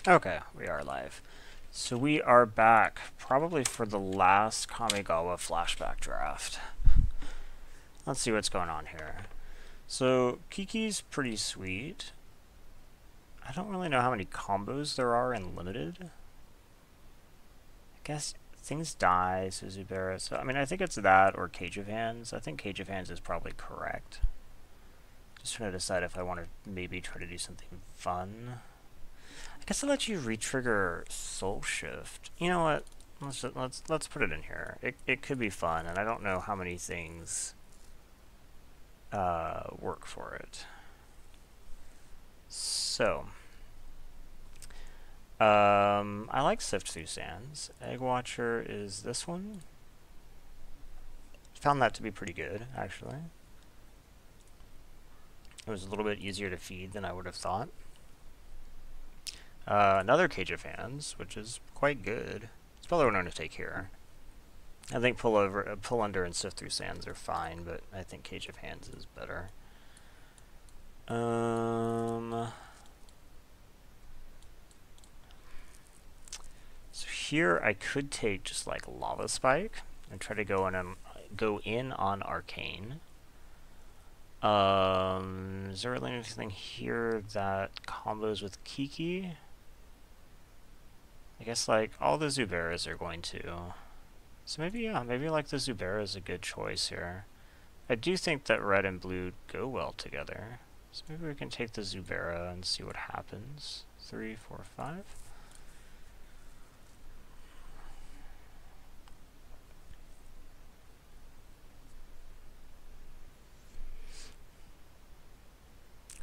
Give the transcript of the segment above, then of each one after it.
Okay, we are live. So we are back, probably for the last Kamigawa flashback draft. Let's see what's going on here. So Kiki's pretty sweet. I don't really know how many combos there are in Limited. I guess things die, so Zubera. So, I mean, I think it's that or Cage of Hands. I think Cage of Hands is probably correct. Just trying to decide if I want to maybe try to do something fun. I guess I'll let you retrigger Soul Shift. You know what? Let's put it in here. It could be fun, and I don't know how many things work for it. So, I like Sift Through Sands. Egg Watcher is this one. Found that to be pretty good, actually. It was a little bit easier to feed than I would have thought. Another Cage of Hands, which is quite good. It's probably what I'm going to take here. I think Pull Under, and Sift Through Sands are fine, but I think Cage of Hands is better. So here I could take just like Lava Spike and try to go in on Arcane. Is there really anything here that combos with Kiki? I guess like all the Zuberas are going to. So maybe, yeah, maybe like the Zubera is a good choice here. I do think that red and blue go well together. So maybe we can take the Zubera and see what happens. 3, 4, 5.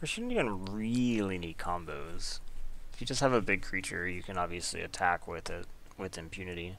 We shouldn't even really need combos. If you just have a big creature, you can obviously attack with it with impunity.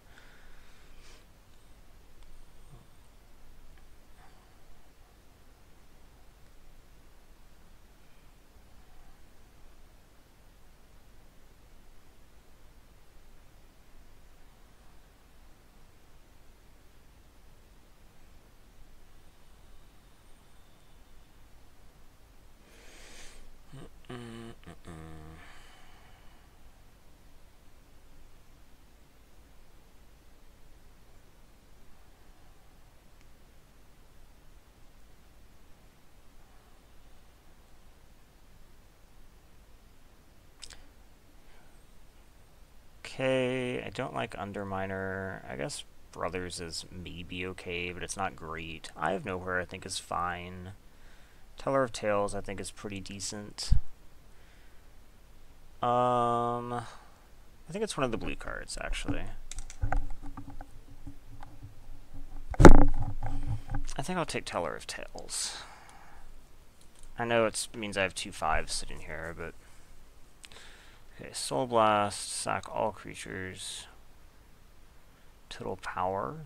Okay, I don't like Underminer. I guess Brothers is maybe okay, but it's not great. Eye of Nowhere I think is fine. Teller of Tales I think is pretty decent. I think it's one of the blue cards, actually. I think I'll take Teller of Tales. I know it means I have 2 5s sitting here, but... Okay, Soul Blast, sack all creatures. Total power.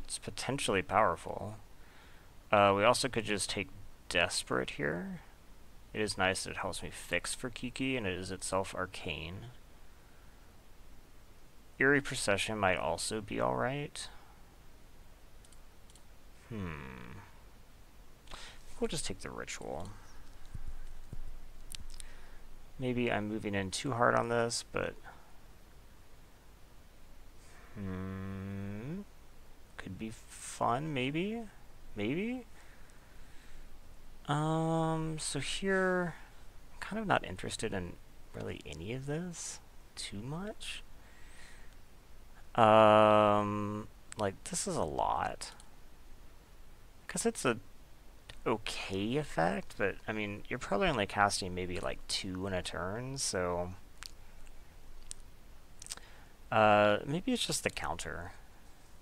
It's potentially powerful. We also could just take Desperate here. It is nice that it helps me fix for Kiki, and it is itself arcane. Eerie Procession might also be alright. We'll just take the Ritual. Maybe I'm moving in too hard on this, but... could be fun, maybe? Maybe? So here... I'm kind of not interested in really any of this too much. Like, this is a lot. Because it's a okay effect, but, I mean, you're probably only casting maybe, like, 2 in a turn, so... maybe it's just the counter.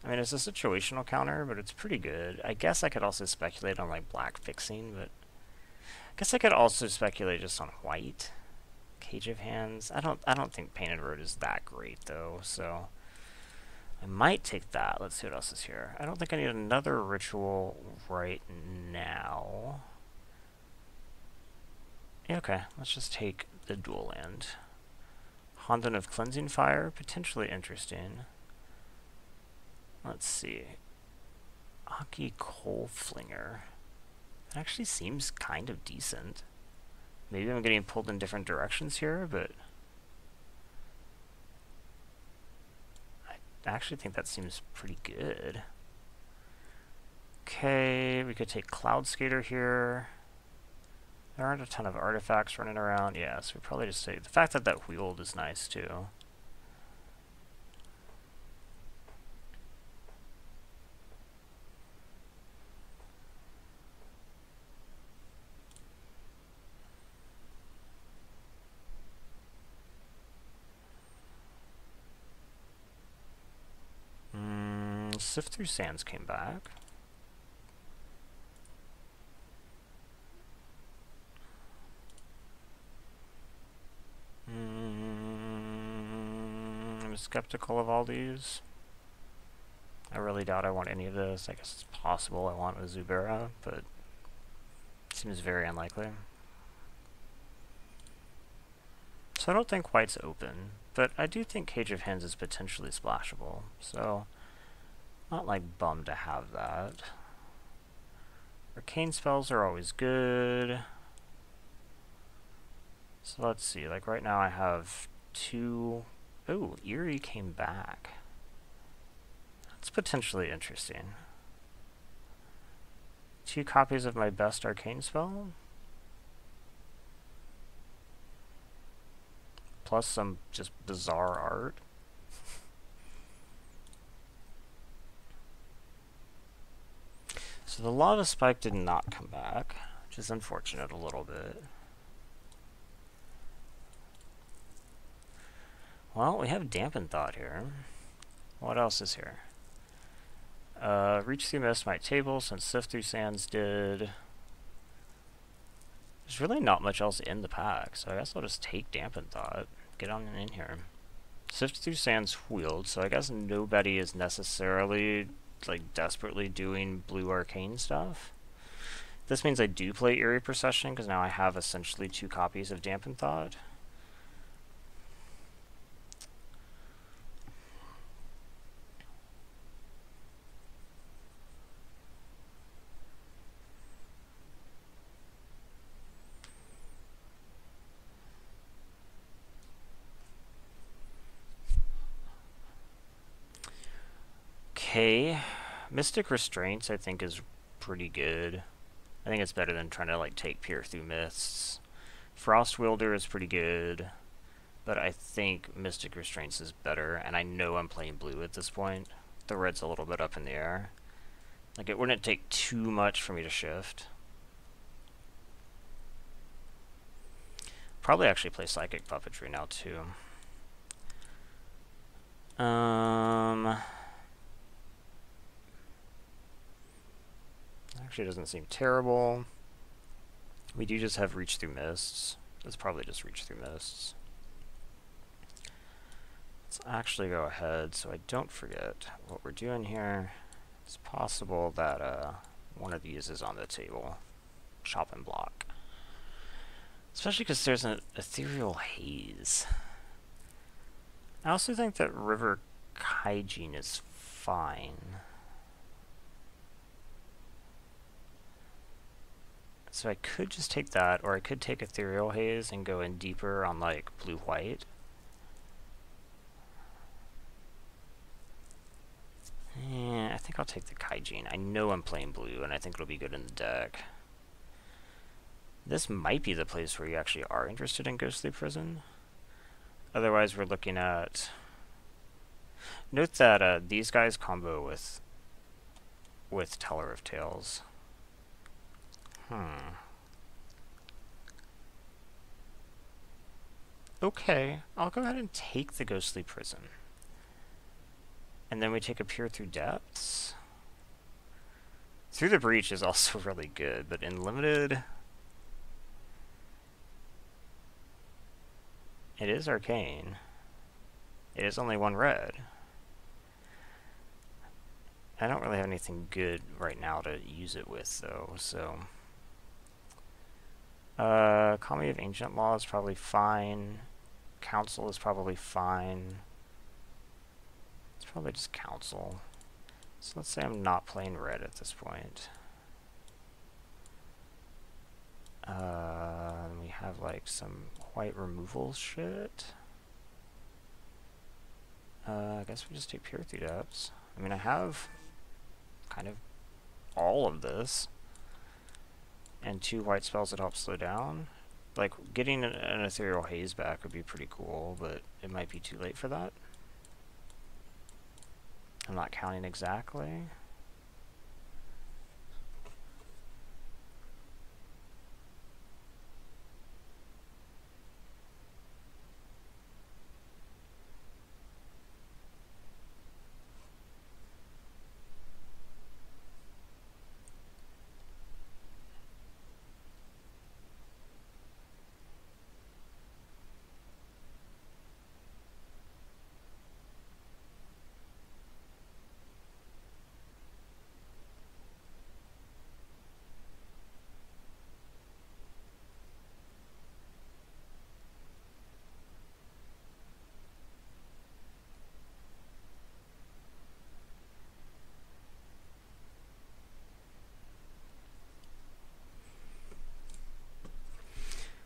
I mean, it's a situational counter, but it's pretty good. I guess I could also speculate on, like, black fixing, but... I guess I could also speculate just on white. Cage of Hands. I don't think Painted Road is that great, though, so... I might take that. Let's see what else is here. I don't think I need another ritual right now. Yeah, okay, let's just take the dual land. Honden of Cleansing Fire, potentially interesting. Let's see. Aki Coal Flinger. That actually seems kind of decent. Maybe I'm getting pulled in different directions here, but actually think that seems pretty good. Okay, we could take Cloud Skater here. There aren't a ton of artifacts running around. Yeah, so we probably just take... The fact that that wheeled is nice, too. Sift Through Sands came back. I'm skeptical of all these. I really doubt I want any of this. I guess it's possible I want a Zubera, but it seems very unlikely. So I don't think white's open, but I do think Cage of Hens is potentially splashable, so not like bummed to have that. Arcane spells are always good. So let's see, like right now I have 2... Oh, Eerie came back. That's potentially interesting. 2 copies of my best arcane spell? Plus some just bizarre art. So the Lava Spike did not come back, which is unfortunate a little bit. Well, we have Dampened Thought here. What else is here? Reach Through Mist might table, since Sift Through Sands did. There's really not much else in the pack, so I guess I'll just take Dampened Thought. Get on in here. Sift Through Sands wheeled, so I guess nobody is necessarily like desperately doing blue arcane stuff. This means I do play Eerie Procession, because now I have essentially 2 copies of Dampened Thought. Okay, Mystic Restraints I think is pretty good. I think it's better than trying to like take Peer Through Mists. Frost Wielder is pretty good, but I think Mystic Restraints is better, and I know I'm playing blue at this point. The red's a little bit up in the air. Like, it wouldn't take too much for me to shift. Probably actually play Psychic Puppetry now, too. Actually doesn't seem terrible. We do just have Reach Through Mists. It's probably just Reach Through Mists. Let's actually go ahead so I don't forget what we're doing here. It's possible that one of these is on the table. Chop and block. Especially because there's an Ethereal Haze. I also think that River Kaijin is fine. So I could just take that, or I could take Ethereal Haze and go in deeper on like blue-white. I think I'll take the Kaijin. I know I'm playing blue, and I think it'll be good in the deck. This might be the place where you actually are interested in Ghostly Prison. Otherwise, we're looking at... Note that these guys combo with Teller of Tales. Okay, I'll go ahead and take the Ghostly Prison. And then we take a Peer Through Depths. Through the Breach is also really good, but in Limited... It is arcane. It is only 1 red. I don't really have anything good right now to use it with, though, so... Comedy of Ancient Law is probably fine. Council is probably fine. It's probably just Council. So let's say I'm not playing red at this point. We have like some white removal shit. guess we just take pure 3 depths. I mean, I have kind of all of this. And 2 white spells that help slow down. Like, getting an Ethereal Haze back would be pretty cool, but it might be too late for that. I'm not counting exactly.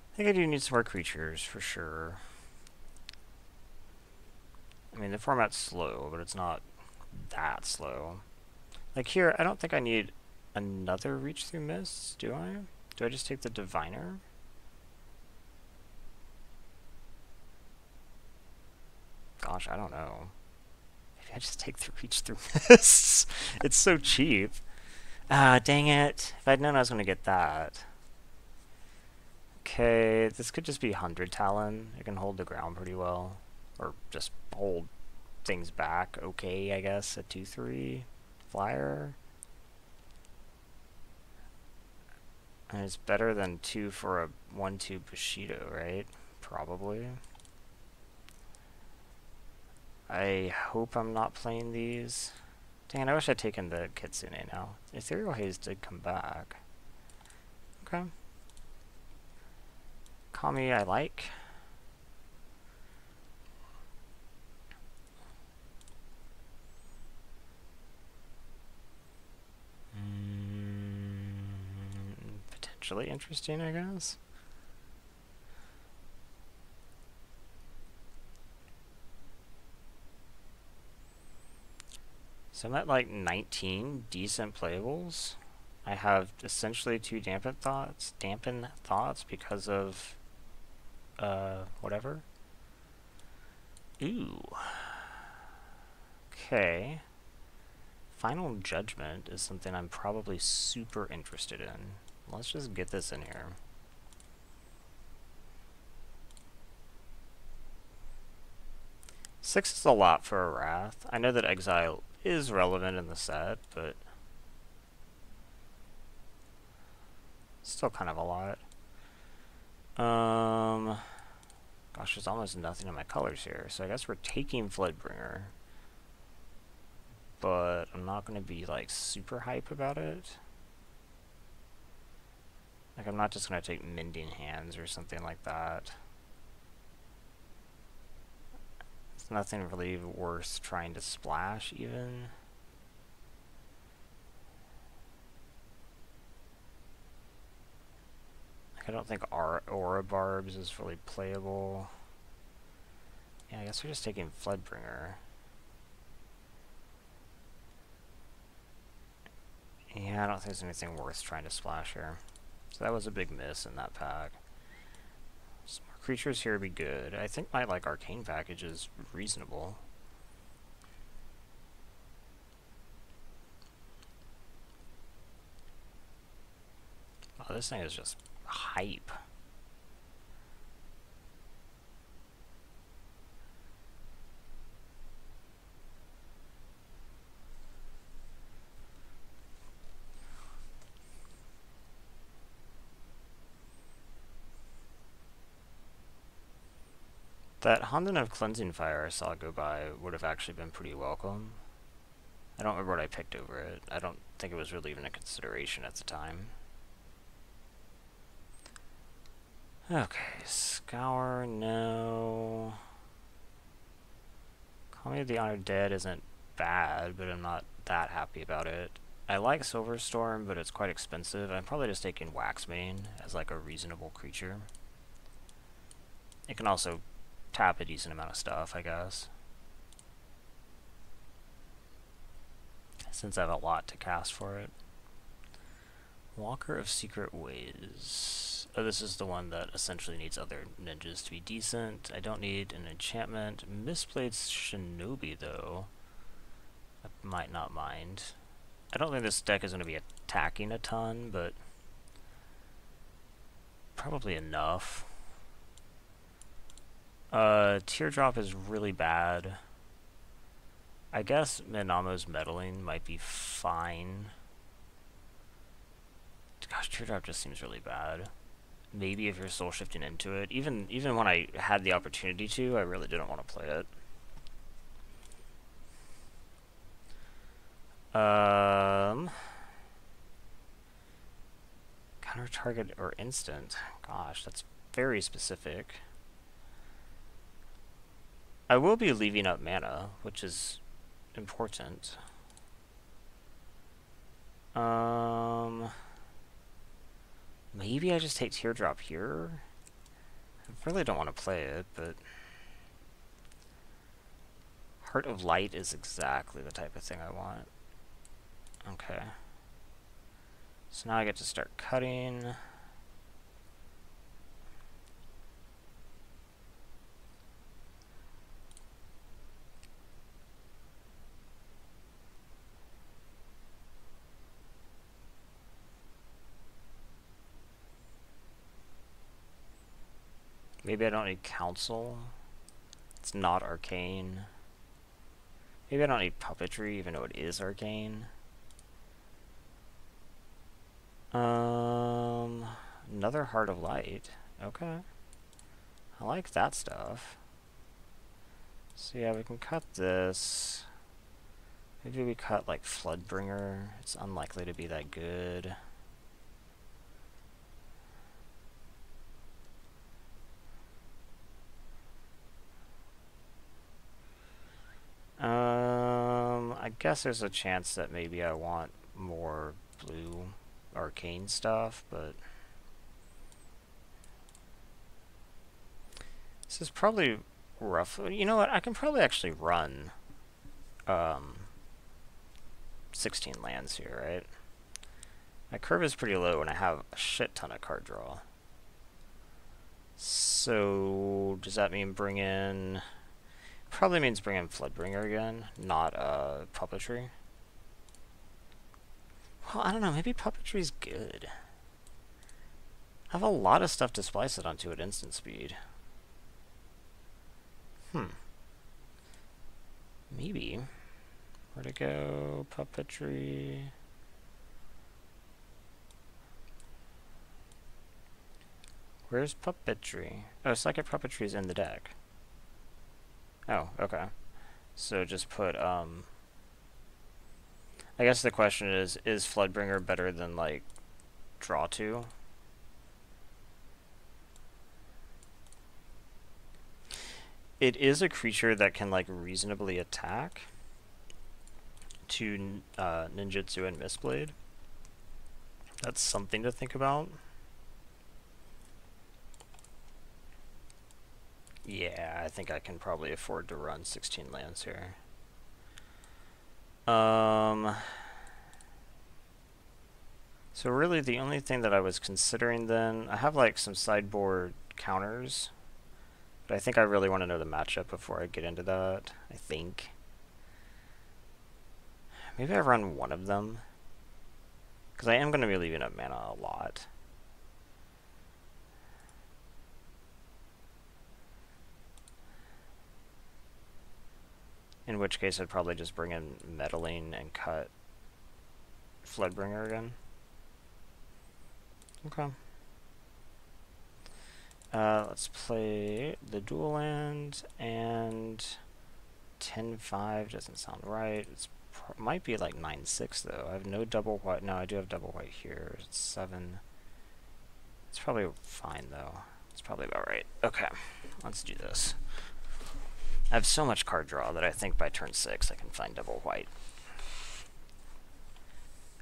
I think I do need some more creatures, for sure. I mean, the format's slow, but it's not that slow. Like here, I don't think I need another Reach Through Mists, do I? Do I just take the Diviner? Gosh, I don't know. Maybe I just take the Reach Through Mists. It's so cheap. Ah, dang it. If I'd known I was going to get that. Okay, this could just be 100 Talon. It can hold the ground pretty well. Or just hold things back okay, I guess. A 2/3 flyer. And it's better than 2 for a 1/2 Bushido, right? Probably. I hope I'm not playing these. Dang, I wish I'd taken the Kitsune now. Ethereal Haze did come back. Okay. Kami I like. Potentially interesting, I guess. So I'm at like 19 decent playables. I have essentially 2 dampen thoughts because of whatever. Ooh. Okay. Final Judgment is something I'm probably super interested in. Let's just get this in here. Six is a lot for a Wrath. I know that Exile is relevant in the set, but still kind of a lot. Gosh, there's almost nothing in my colors here, so I guess we're taking Floodbringer. But I'm not going to be, like, super hype about it. Like, I'm not just going to take Mending Hands or something like that. It's nothing really worth trying to splash, even. Like, I don't think Aura Barbs is really playable. Yeah, I guess we're just taking Floodbringer. Yeah, I don't think there's anything worth trying to splash here. So that was a big miss in that pack. Some more creatures here would be good. I think my like arcane package is reasonable. Oh, this thing is just hype. That Honden of Cleansing Fire I saw go by would have actually been pretty welcome. I don't remember what I picked over it. I don't think it was really even a consideration at the time. Okay, Scour, no. Call Me the Honored Dead isn't bad, but I'm not that happy about it. I like Silverstorm, but it's quite expensive. I'm probably just taking Waxmane as like a reasonable creature. It can also tap a decent amount of stuff, I guess. since I have a lot to cast for it. Walker of Secret Ways. Oh, this is the one that essentially needs other ninjas to be decent. I don't need an enchantment. Misplayed Shinobi, though. I might not mind. I don't think this deck is going to be attacking a ton, but probably enough. Teardrop is really bad. I guess Minamo's meddling might be fine. Gosh, Teardrop just seems really bad. Maybe if you're soul shifting into it. Even when I had the opportunity to, I really didn't want to play it. Counter target or instant. Gosh, that's very specific. I will be leaving up mana, which is important. Maybe I just take Teardrop here? I really don't want to play it, but Heart of Light is exactly the type of thing I want. Okay. So now I get to start cutting. Maybe I don't need Council. It's not arcane. Maybe I don't need Puppetry, even though it is arcane. Another Heart of Light. Okay. I like that stuff. So yeah, we can cut this. Maybe we cut like Floodbringer. It's unlikely to be that good. I guess there's a chance that maybe I want more blue arcane stuff, but this is probably rough. You know what? I can probably actually run 16 lands here, right? My curve is pretty low and I have a shit ton of card draw. So does that mean bring in... Probably means bring in Floodbringer again, not Puppetry. Well, I don't know, maybe Puppetry's good. I have a lot of stuff to splice it onto at instant speed. Maybe. Where'd it go? Puppetry. Where's Puppetry? Oh, Psychic Puppetry's in the deck. Oh, okay. So just put, I guess the question is Floodbringer better than, like, Draw 2? It is a creature that can, like, reasonably attack to Ninjutsu and Mistblade. That's something to think about. Yeah, I think I can probably afford to run 16 lands here. So really the only thing that I was considering then, I have like some sideboard counters, but I think I really want to know the matchup before I get into that, I think. Maybe I run one of them, because I am going to be leaving up mana a lot. In which case I'd probably just bring in Meddling and cut Floodbringer again. Okay. Let's play the dual land, and 10-5 doesn't sound right. It's might be like 9-6 though. I have no double white. No, I do have double white here. It's 7. It's probably fine though. It's probably about right. Okay, let's do this. I have so much card draw that I think by turn 6 I can find double white.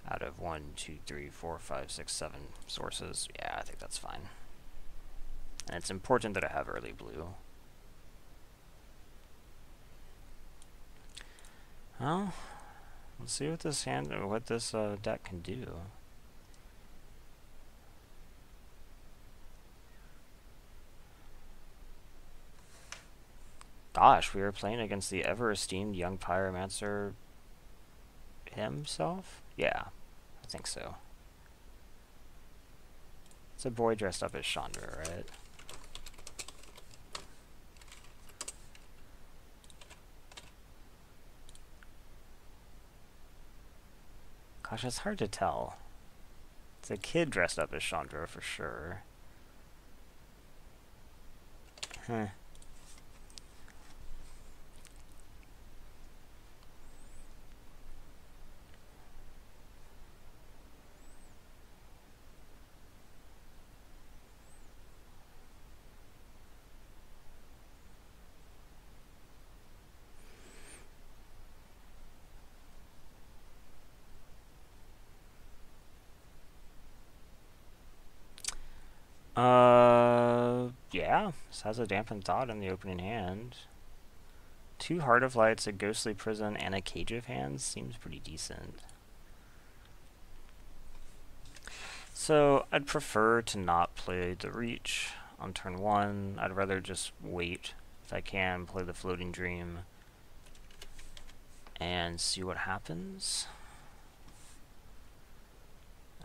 Out of 1, 2, 3, 4, 5, 6, 7 sources. Yeah, I think that's fine. And it's important that I have early blue. Well, Let's see what this deck can do. Gosh, we were playing against the ever-esteemed young pyromancer himself? Yeah, I think so. It's a boy dressed up as Chandra, right? Gosh, it's hard to tell. It's a kid dressed up as Chandra for sure. Huh. Yeah. This has a dampened thought in the opening hand. 2 Heart of Lights, a Ghostly Prison, and a Cage of Hands seems pretty decent. So, I'd prefer to not play the Reach on turn 1. I'd rather just wait, if I can, play the Floating Dream, and see what happens.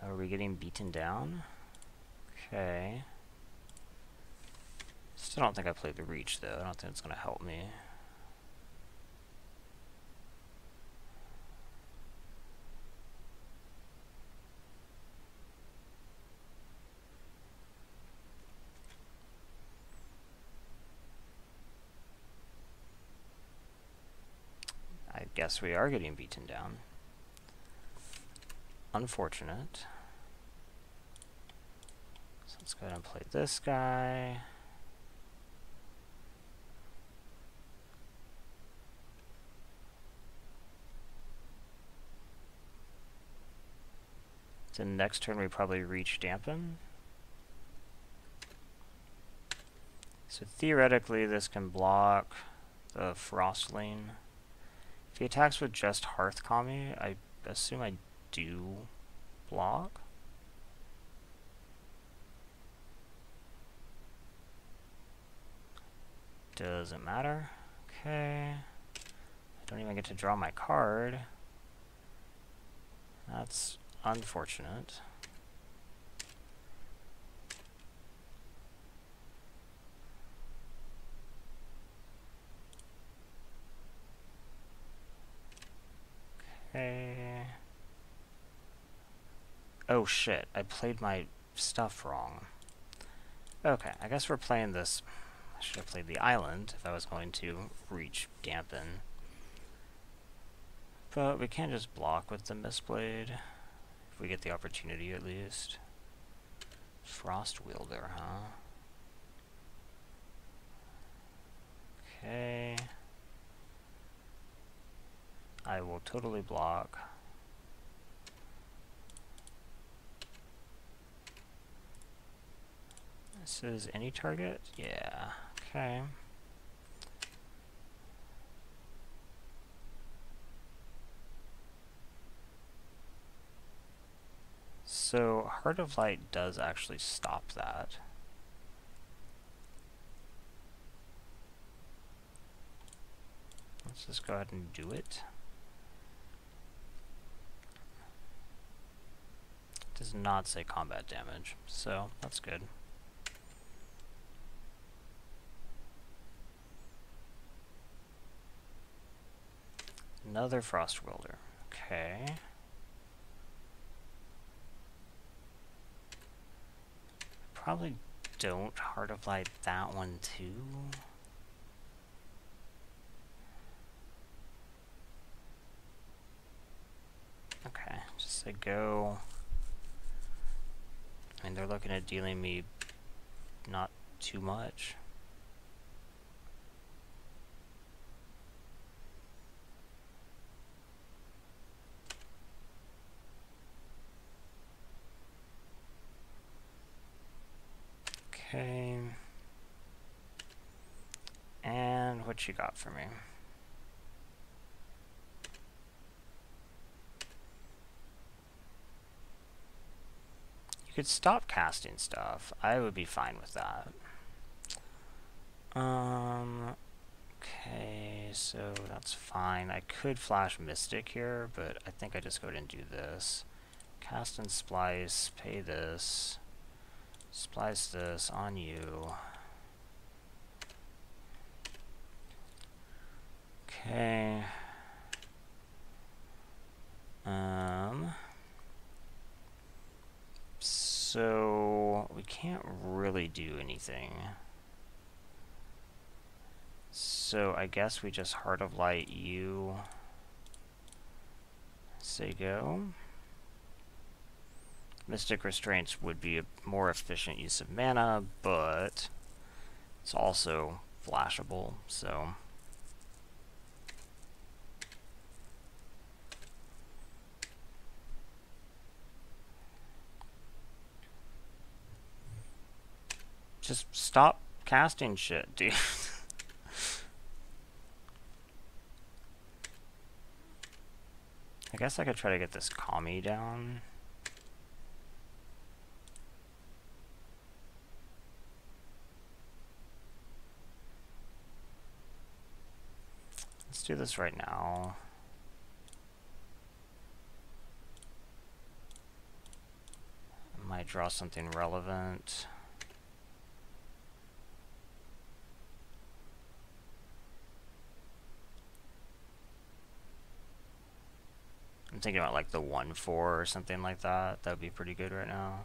Are we getting beaten down? Okay. Still don't think I played the Reach, though. I don't think it's going to help me. I guess we are getting beaten down. Unfortunate. So let's go ahead and play this guy. Then next turn we probably Reach Dampen. So theoretically this can block the Frostling. If he attacks with just Hearth Kami, I assume I do block. Doesn't matter. Okay. I don't even get to draw my card. That's unfortunate. Okay. Oh shit, I played my stuff wrong. Okay, I guess we're playing this. I should have played the island if I was going to Reach Dampen. But we can just block with the Mistblade. If we get the opportunity at least. Frost Wielder, huh? Okay. I will totally block. This is any target? Yeah. Okay. So, Heart of Light does actually stop that. Let's just go ahead and do it. It does not say combat damage, so that's good. Another Frost Wielder. Okay. Probably don't Heart of Light that one too. Okay, just say go. I mean, they're looking at dealing me not too much. Okay. And what you got for me? could stop casting stuff. I would be fine with that. Okay, so that's fine. I could flash Mystic here, but I think I just go ahead and do this. Cast and splice, pay this, splice this on you. Okay. So we can't really do anything. So I guess we just Heart of Light you. Say go. Mystic Restraints would be a more efficient use of mana, but it's also flashable, so. Just stop casting shit, dude. I guess I could try to get this Kami down. Let's do this right now. I might draw something relevant. I'm thinking about like the 1/4 or something like that. That would be pretty good right now.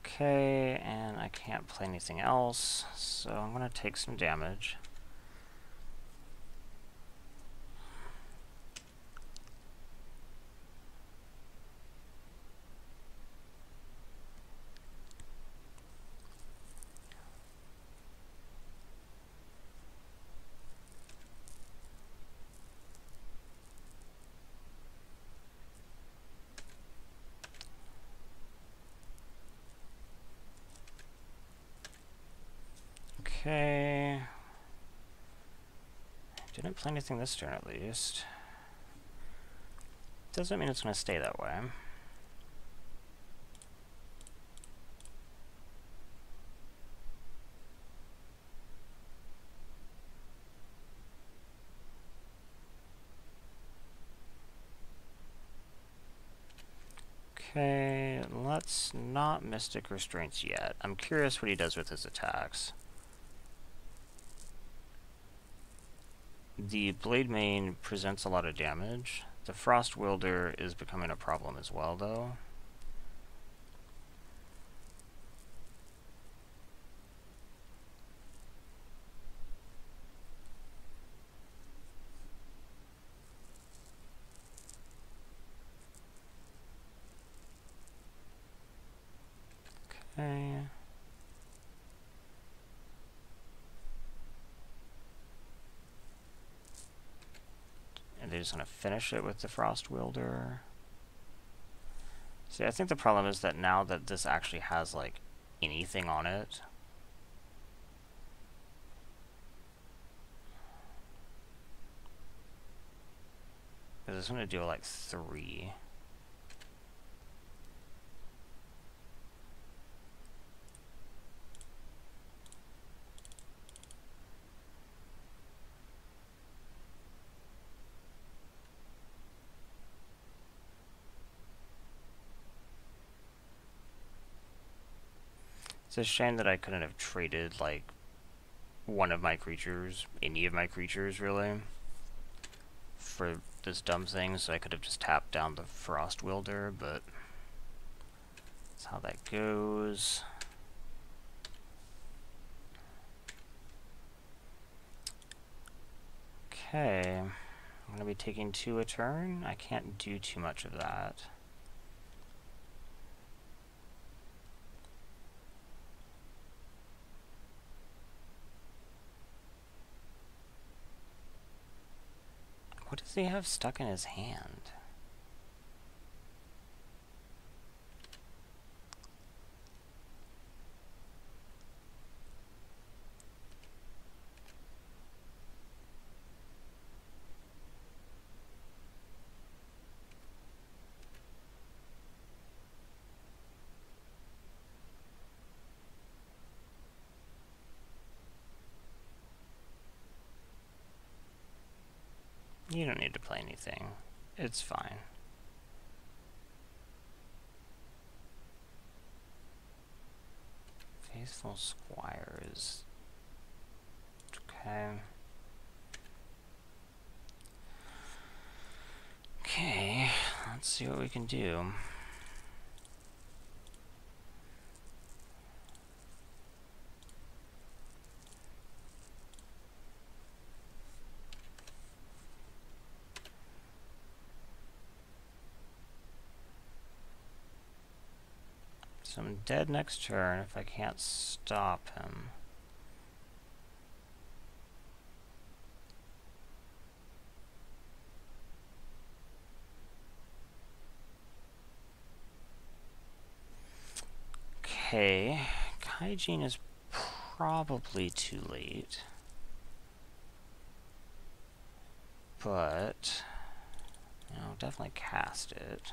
Okay, and I can't play anything else, so I'm going to take some damage. Okay. Didn't play anything this turn, at least. Doesn't mean it's going to stay that way. Okay, let's not Mystic Restraints yet. I'm curious what he does with his attacks. The Blade Main presents a lot of damage. The Frost Wielder is becoming a problem as well, though. Okay. And they're just going to finish it with the Frost Wielder. See, I think the problem is that now that this actually has, like, anything on it, because it's going to do, like, 3. It's a shame that I couldn't have traded, like, one of my creatures, any of my creatures, really, for this dumb thing, so I could have just tapped down the Frost Wielder, but that's how that goes. Okay, I'm going to be taking 2 a turn. I can't do too much of that. What does he have stuck in his hand? You don't need to play anything. It's fine. Faithful Squires. Okay. Okay, let's see what we can do. So I'm dead next turn if I can't stop him. Okay, Kaijin is probably too late. But, you know, definitely cast it.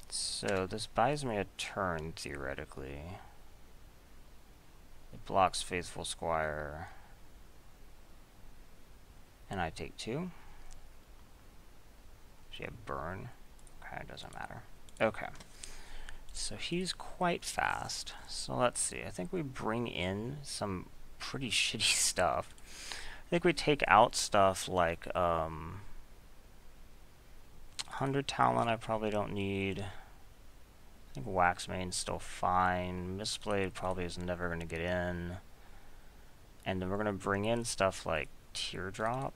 So this buys me a turn, theoretically. It blocks Faithful Squire. And I take 2. She have burn. Okay, it doesn't matter. Okay. So he's quite fast. So let's see. I think we bring in some pretty shitty stuff. I think we take out stuff like 100 talent I probably don't need. I think Waxmane's still fine. Mistblade probably is never going to get in. And then we're going to bring in stuff like Teardrop.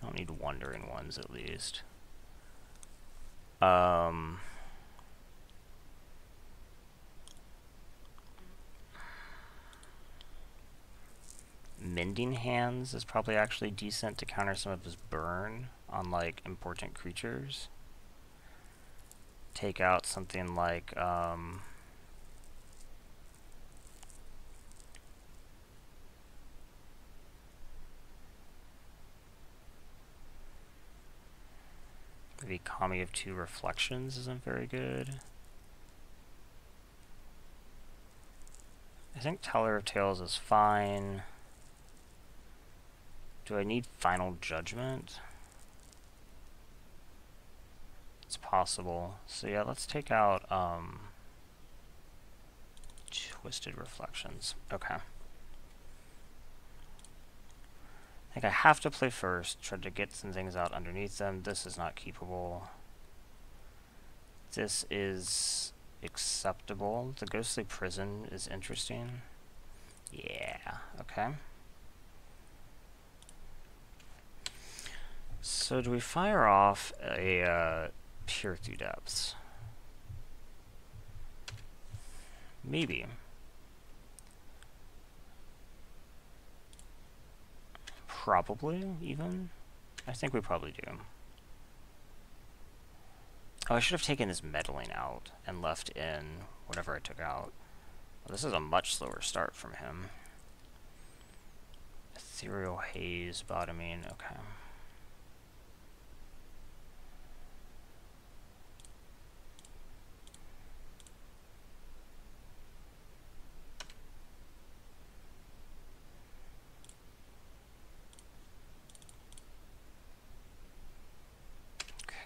I don't need Wandering Ones at least. Mending Hands is probably actually decent to counter some of his burn on like important creatures. Take out something like maybe Kami of 2 Reflections isn't very good. I think Teller of Tales is fine. Do I need Final Judgment? It's possible. So yeah, let's take out Twisted Reflections. Okay. I think I have to play first, try to get some things out underneath them. This is not keepable. This is acceptable. The Ghostly Prison is interesting. Yeah, okay. So do we fire off a Peer Through Depths? Maybe. Probably, even. I think we probably do. Oh, I should have taken his meddling out and left in whatever I took out. Well, this is a much slower start from him. Ethereal Haze, Bottoming, okay.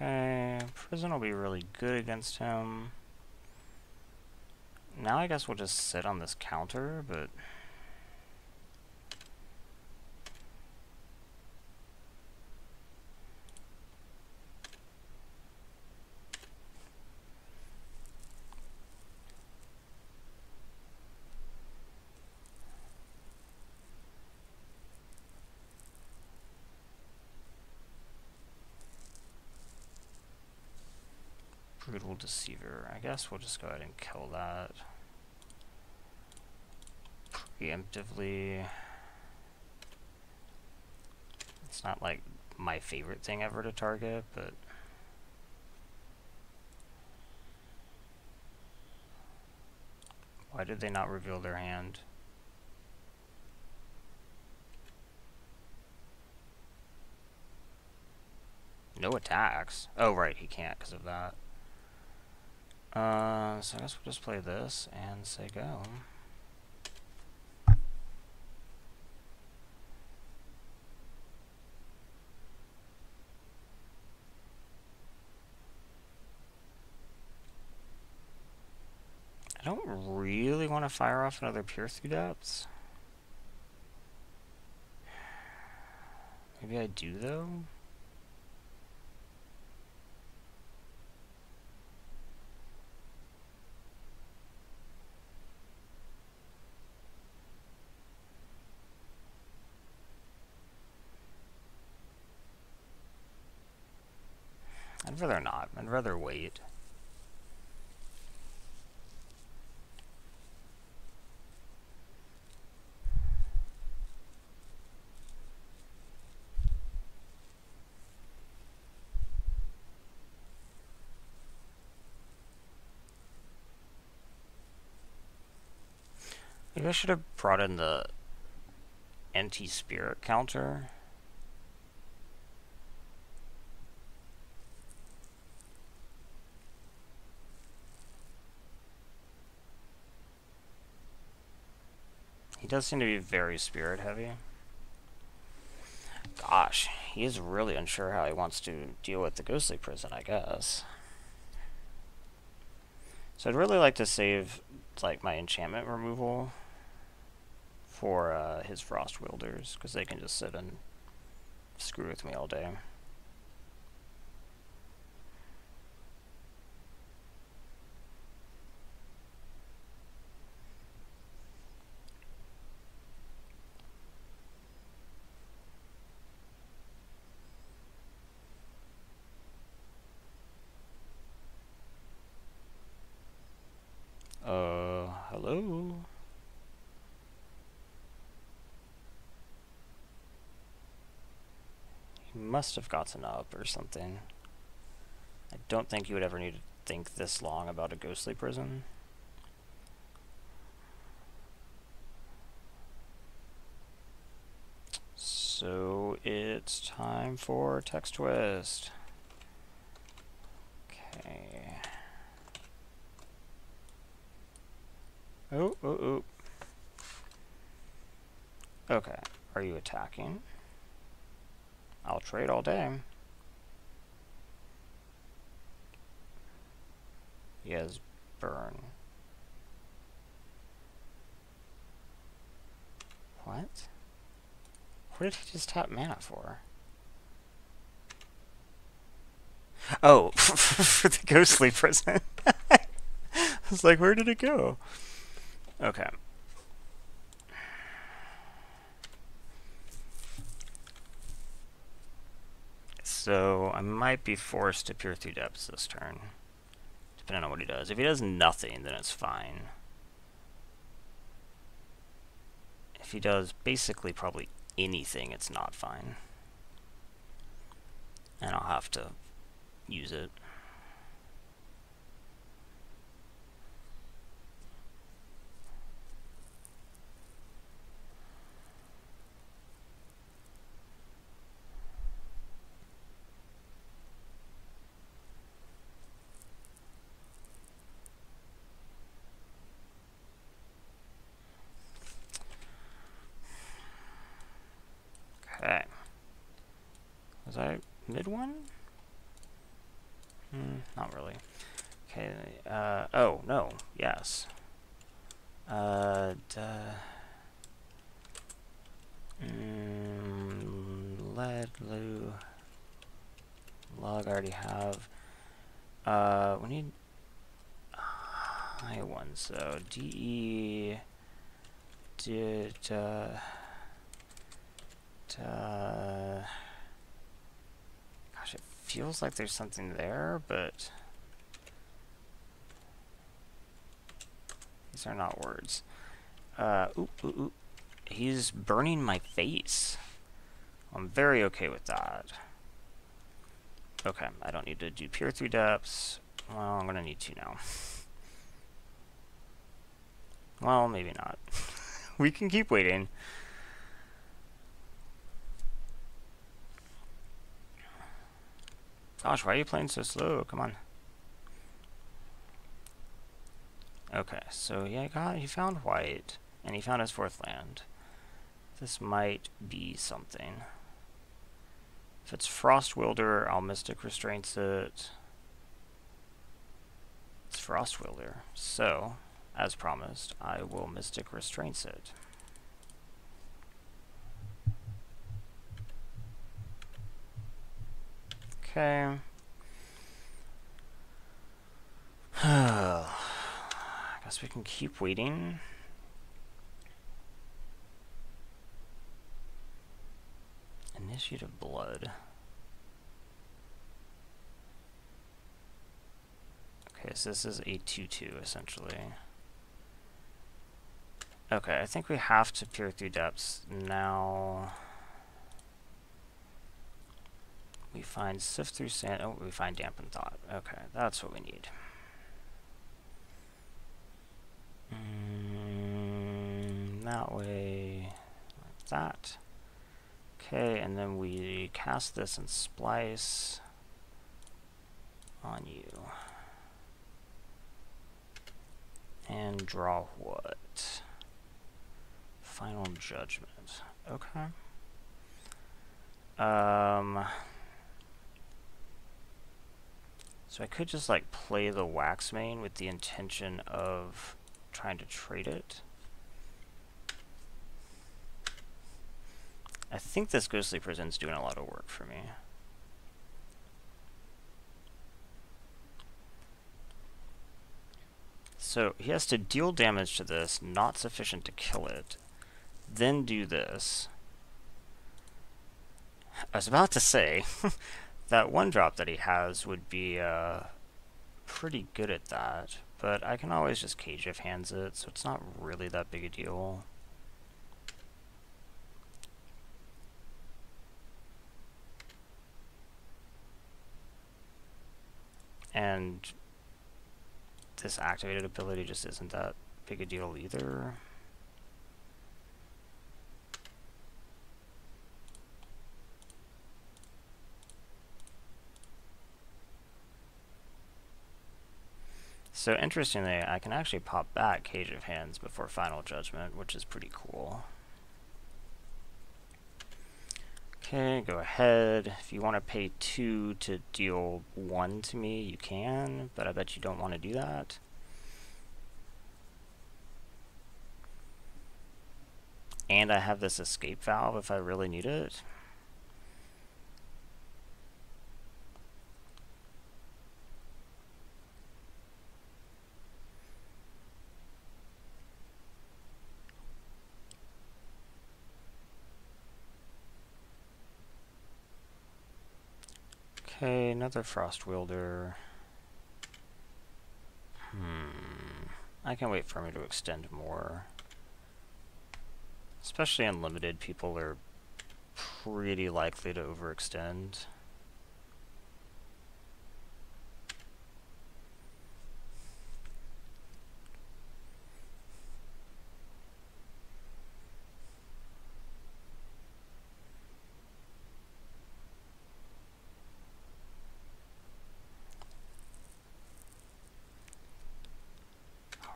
Okay, Prison will be really good against him. Now I guess we'll just sit on this counter, but... Brutal Deceiver. I guess we'll just go ahead and kill that. Preemptively. It's not like my favorite thing ever to target, but... Why did they not reveal their hand? No attacks. Oh, right, he can't because of that. So I guess we'll just play this and say go. really want to fire off another Peer Through Depths? Maybe I do, though? I'd rather not. I'd rather wait. Maybe I should have brought in the anti-spirit counter. He does seem to be very spirit heavy. Gosh, he is really unsure how he wants to deal with the ghostly prison, I guess. So I'd really like to save like my enchantment removal for his frost wielders, because they can just sit and screw with me all day. Hello? He must have gotten up or something. I don't think you would ever need to think this long about a ghostly prison. So it's time for text twist. Okay. Oh. Okay. Are you attacking? I'll trade all day. He has burn. What? What did he just tap mana for? Oh, for the ghostly prison. I was like, where did it go? Okay. So I might be forced to Peer Through Depths this turn, depending on what he does. If he does nothing, then it's fine. If he does basically probably anything, it's not fine. And I'll have to use it. Okay. Was I mid one? Not really. Okay, oh, no, yes. Lead, blue, log I already have. We need high one, so DE did, gosh, it feels like there's something there, but these are not words. Ooh. He's burning my face. I'm very okay with that. Okay, I don't need to do Peer Through Depths. Well, I'm gonna need to now. Well, maybe not. We can keep waiting. Gosh, why are you playing so slow? Come on. Okay, so yeah, he found white, and he found his fourth land. This might be something. If it's Frost Wilder, I'll Mystic Restraints it. It's Frost Wilder, so as promised, I will Mystic Restraints it. Okay. I guess we can keep waiting. Initiate of Blood. Okay, so this is a 2/2 essentially. Okay, I think we have to peer through depths now. We find Sift through sand. Oh, we find Dampen Thought. Okay, that's what we need. That way, like that. Okay, and then we cast this and splice on you. And draw what? Final Judgment. Okay. So I could just like play the Wax Mane with the intention of trying to trade it. I think this Ghostly Prison's doing a lot of work for me. So he has to deal damage to this, not sufficient to kill it, then do this. I was about to say, that one drop that he has would be pretty good at that, but I can always just Cage of Hands it, so it's not really that big a deal. And this activated ability just isn't that big a deal either. So interestingly, I can actually pop back Cage of Hands before Final Judgment, which is pretty cool. Okay, go ahead. If you want to pay 2 to deal 1 to me, you can, but I bet you don't want to do that. And I have this escape valve if I really need it. Okay, another Frost Wielder. I can wait for me to extend more. Especially unlimited, people are pretty likely to overextend.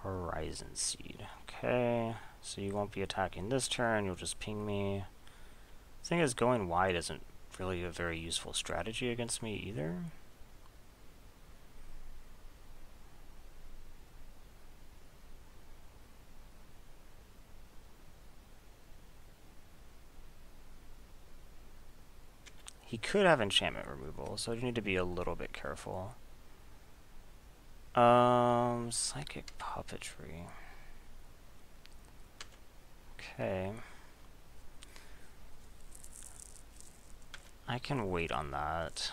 Horizon Seed. Okay, so you won't be attacking this turn, you'll just ping me. The thing is, going wide isn't really a very useful strategy against me either. He could have enchantment removal, so you need to be a little bit careful. Psychic Puppetry. Okay. I can wait on that.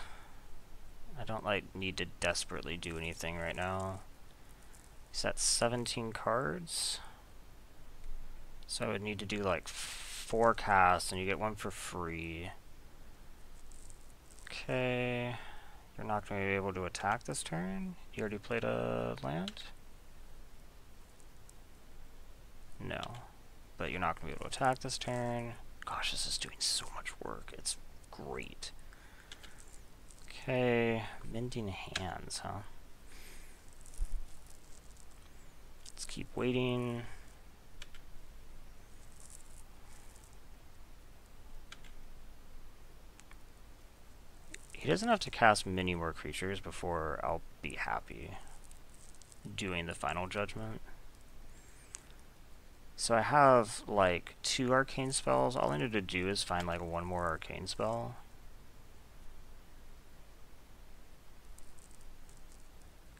I don't need to desperately do anything right now. He's at 17 cards. So I would need to do like 4 casts and you get 1 for free. Okay. You're not going to be able to attack this turn? You already played a land? No. But you're not going to be able to attack this turn. Gosh, this is doing so much work. It's great. Okay, Mending Hands, huh? Let's keep waiting. He doesn't have to cast many more creatures before I'll be happy doing the Final Judgment. So I have like 2 arcane spells. All I need to do is find like 1 more arcane spell.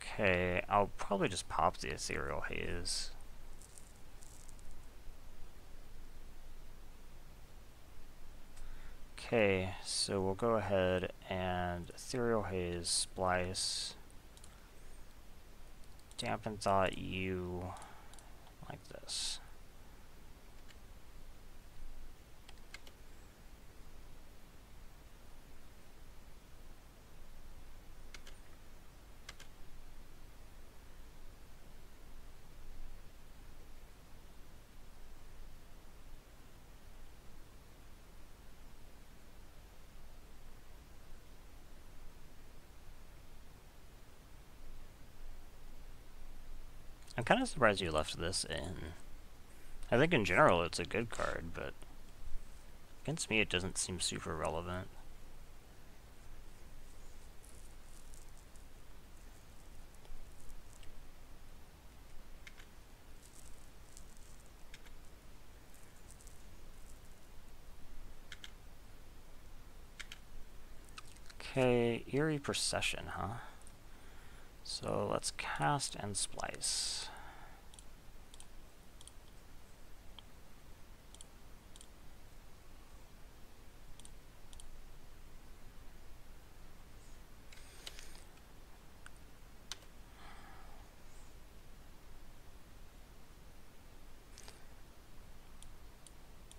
Okay, I'll probably just pop the Ethereal Haze. Okay, so we'll go ahead and Ethereal Haze, Splice, Dampen Thought U, like this. I'm kind of surprised you left this in. I think in general it's a good card, but against me it doesn't seem super relevant. Okay, Eerie Procession, huh? So let's cast and splice.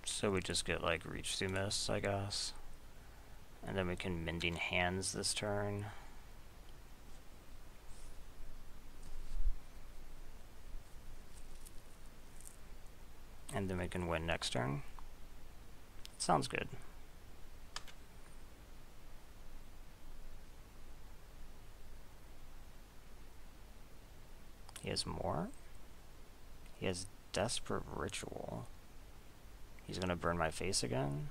So we just get like Reach Through Mists, I guess. And then we can Mending Hands this turn. And then we can win next turn. Sounds good. He has more? He has Desperate Ritual. He's gonna burn my face again?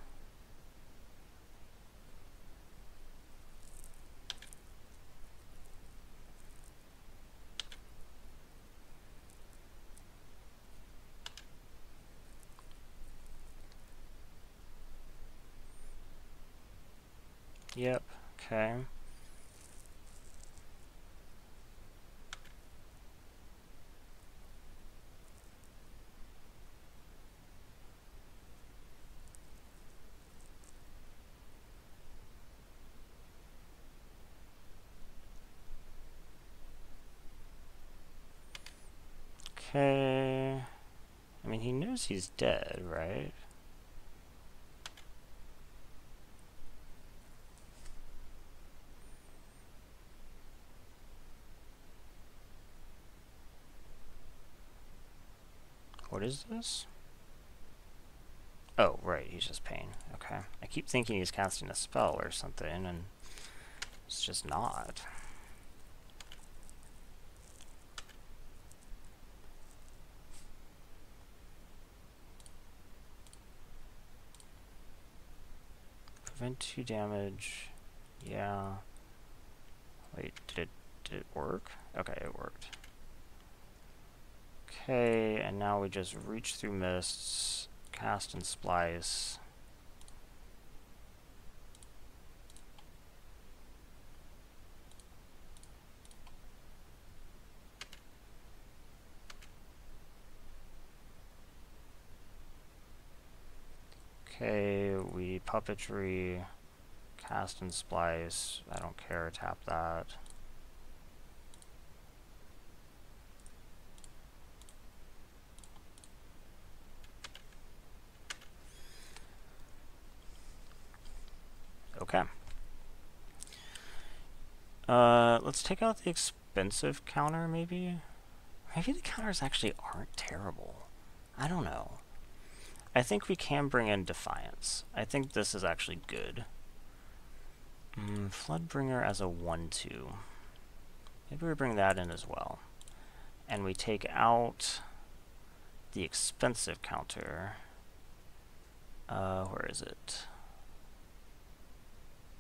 Yep, okay. Okay. I mean, he knows he's dead, right? What is this? Oh, right, he's just pain. Okay. I keep thinking he's casting a spell or something, and it's just not. Prevent 2 damage. Yeah. Wait, did it work? Okay, it worked. Okay, and now we just Reach Through Mists, cast and splice. Okay, we puppetry, cast and splice. I don't care, tap that. Okay. Let's take out the expensive counter, maybe? Maybe the counters actually aren't terrible. I don't know. I think we can bring in Defiance. I think this is actually good. Floodbringer as a 1/2. Maybe we bring that in as well. And we take out the expensive counter. Where is it?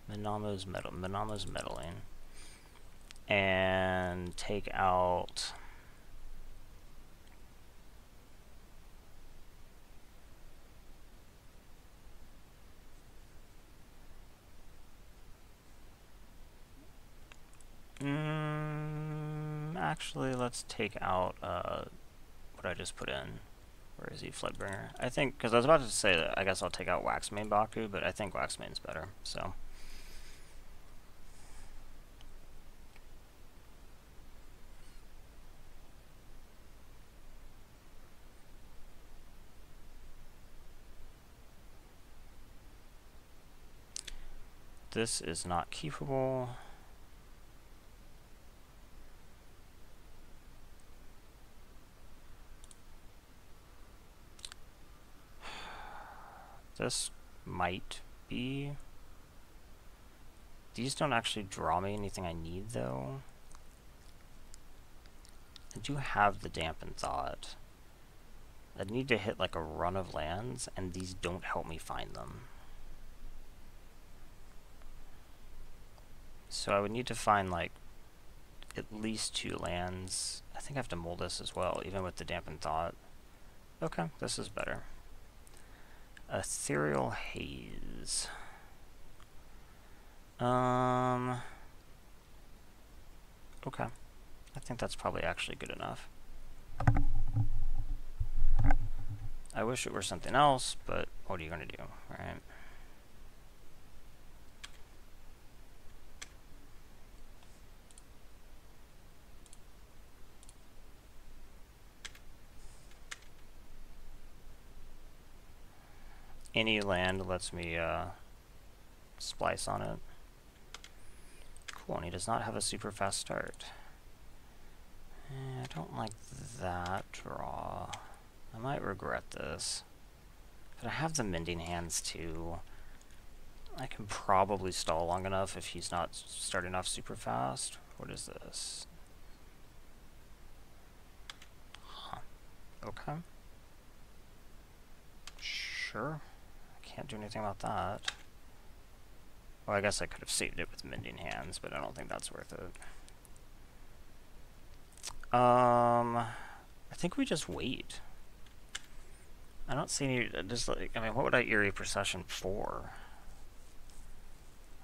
Minama's Meddling. And take out Actually, let's take out what I just put in. Where is he, Floodbringer? I think, because I was about to say that I guess I'll take out Waxmane Baku, but I think Waxmane's better, so. This is not keepable. This might be. These don't actually draw me anything I need, though. I do have the Dampened Thought. I'd need to hit like a run of lands, and these don't help me find them. So I would need to find like at least 2 lands. I think I have to mold this as well, even with the Dampened Thought. Okay, this is better. Ethereal Haze. Okay. I think that's probably actually good enough. I wish it were something else, but what are you gonna do, right? Any land lets me splice on it. Cool, and he does not have a super fast start. I don't like that draw. I might regret this. But I have the Mending Hands too. I can probably stall long enough if he's not starting off super fast. What is this? Huh. Okay. Sure. Can't do anything about that. Well, I guess I could have saved it with Mending Hands, but I don't think that's worth it. I think we just wait. I don't see any, just like, I mean, what would I Eerie Procession for?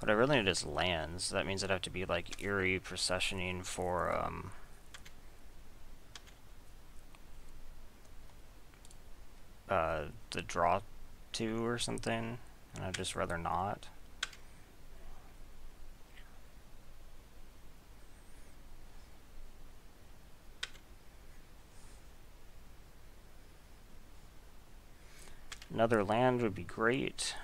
What I really need is lands. That means I'd have to be like Eerie Processioning for, the draw 2 or something, and I'd just rather not. Another land would be great.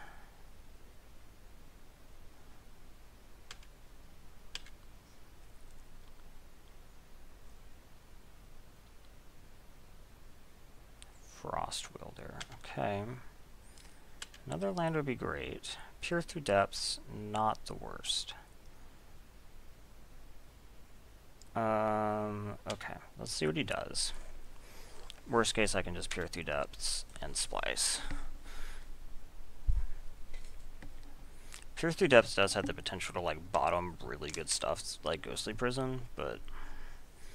Frost Wielder, okay. Another land would be great. Peer Through Depths, not the worst. Okay, let's see what he does. Worst case, I can just Peer Through Depths and splice. Peer Through Depths does have the potential to like bottom really good stuff like Ghostly Prison, but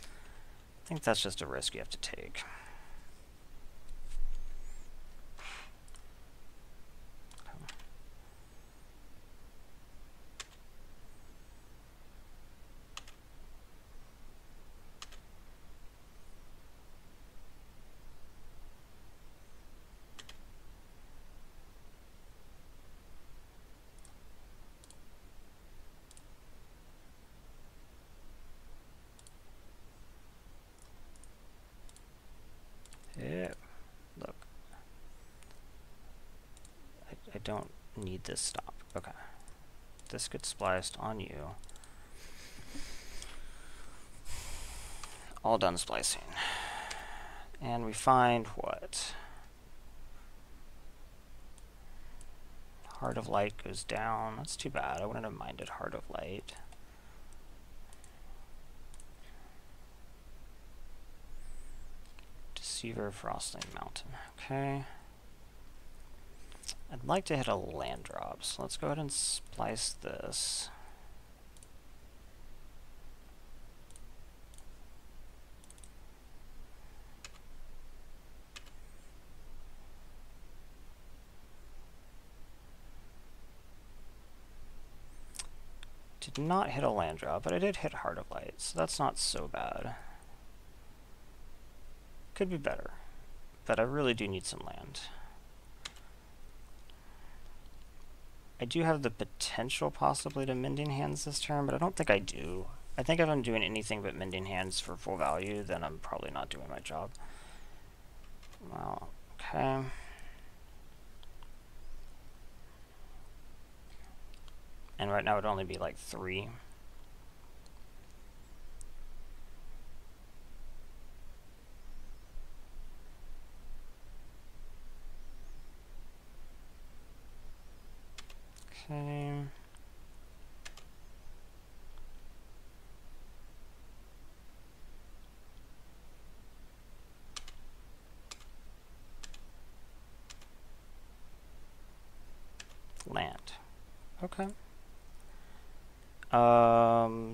I think that's just a risk you have to take. Yeah, look. I don't need this stop. Okay. This gets spliced on you. All done splicing. And we find what? Heart of Light goes down. That's too bad. I wouldn't have minded Heart of Light. Deceiver, Frostling Mountain. Okay. I'd like to hit a land drop, so let's go ahead and splice this. Did not hit a land drop, but I did hit Heart of Light, so that's not so bad. Could be better, but I really do need some land. I do have the potential possibly to Mending Hands this turn, but I don't think I do. I think if I'm doing anything but Mending Hands for full value, then I'm probably not doing my job. Well, okay. And right now it would only be like 3. Okay. Land. Okay.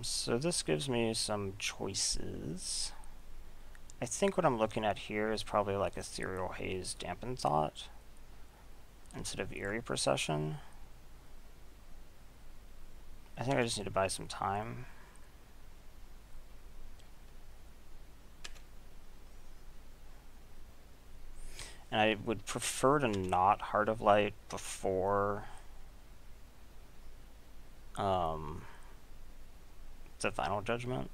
So this gives me some choices. I think what I'm looking at here is probably like Ethereal Haze Dampened Thought instead of Eerie Procession. I think I just need to buy some time. And I would prefer to not Heart of Light before the Final Judgment.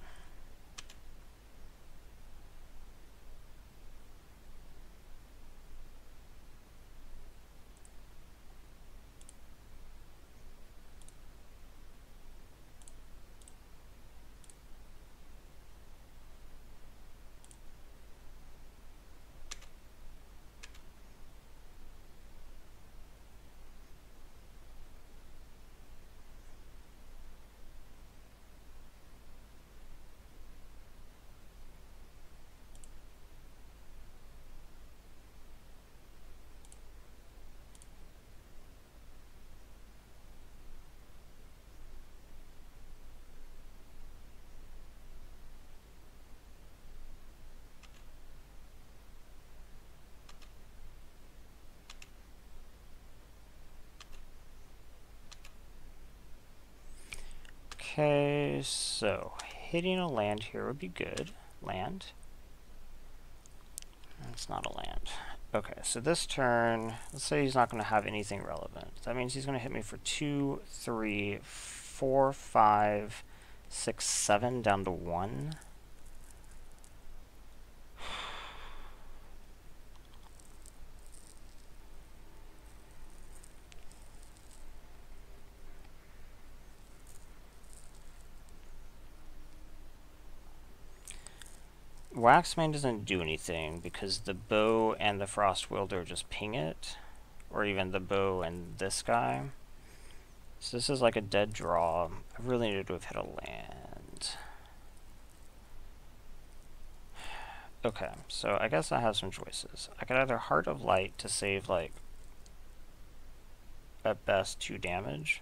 Okay, so hitting a land here would be good. Land. It's not a land. Okay, so this turn, let's say he's not going to have anything relevant. That means he's going to hit me for 2, 3, 4, 5, 6, 7 down to 1. Waxmane doesn't do anything because the bow and the Frost Wielder just ping it, or even the bow and this guy. So this is like a dead draw. I really needed to have hit a land. Okay, so I guess I have some choices. I could either Heart of Light to save like at best 2 damage,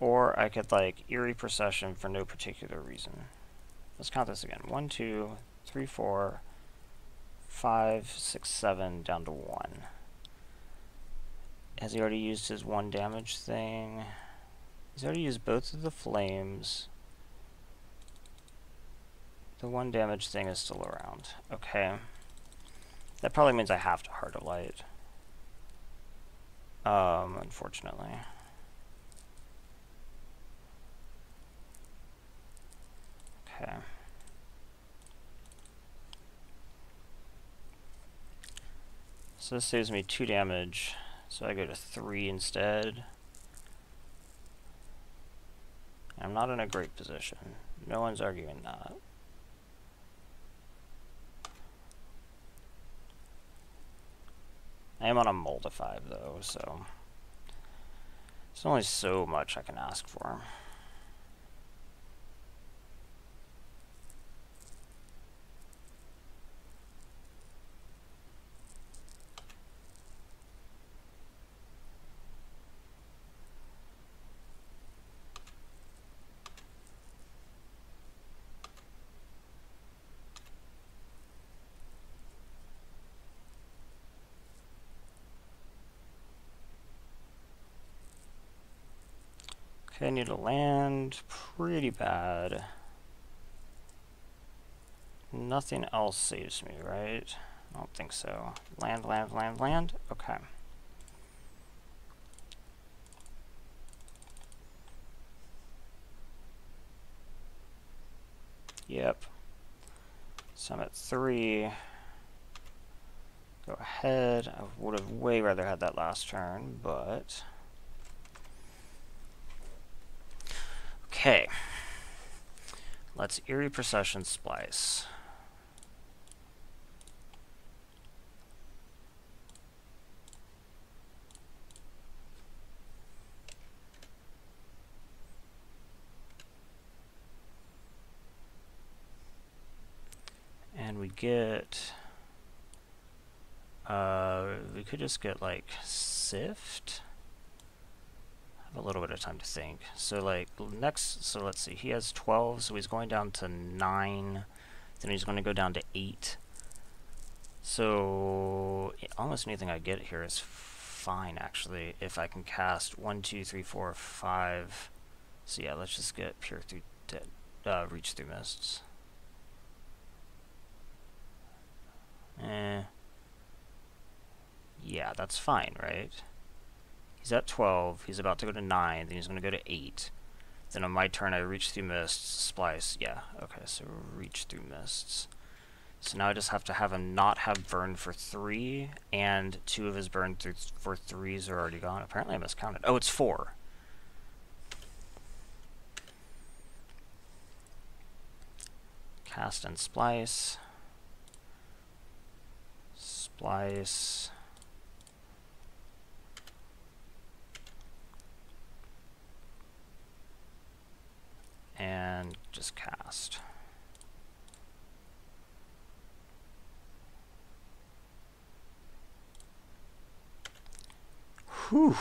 or I could like Eerie Procession for no particular reason. Let's count this again. 1, 2, 3, 4, 5, 6, 7, down to 1. Has he already used his 1 damage thing? He's already used both of the flames. The 1 damage thing is still around. Okay. That probably means I have to Heart of Light. Unfortunately. Okay. So this saves me 2 damage, so I go to 3 instead. I'm not in a great position. No one's arguing that. I am on a Moldify though, so there's only so much I can ask for. Okay, I need to land pretty bad. Nothing else saves me, right? I don't think so. Land, land, land, land. Okay. Yep. So I'm at 3. Go ahead. I would have way rather had that last turn, but... Okay. Let's Eerie Procession Splice. And we get... we could just get, like, Sift? Have a little bit of time to think. So, like, next... So, let's see. He has 12, so he's going down to 9. Then he's going to go down to 8. So, almost anything I get here is fine, actually, if I can cast 1, 2, 3, 4, 5. So, yeah, let's just get Pure Through Reach Through Mists. Yeah, that's fine, right? He's at 12, he's about to go to 9, then he's going to go to 8. Then on my turn, I Reach Through Mists, Splice. Yeah, okay, so Reach Through Mists. So now I just have to have him not have burn for 3, and 2 of his burn for 3s are already gone. Apparently I miscounted. Oh, it's 4. Cast and Splice. Splice. And just cast. Whew.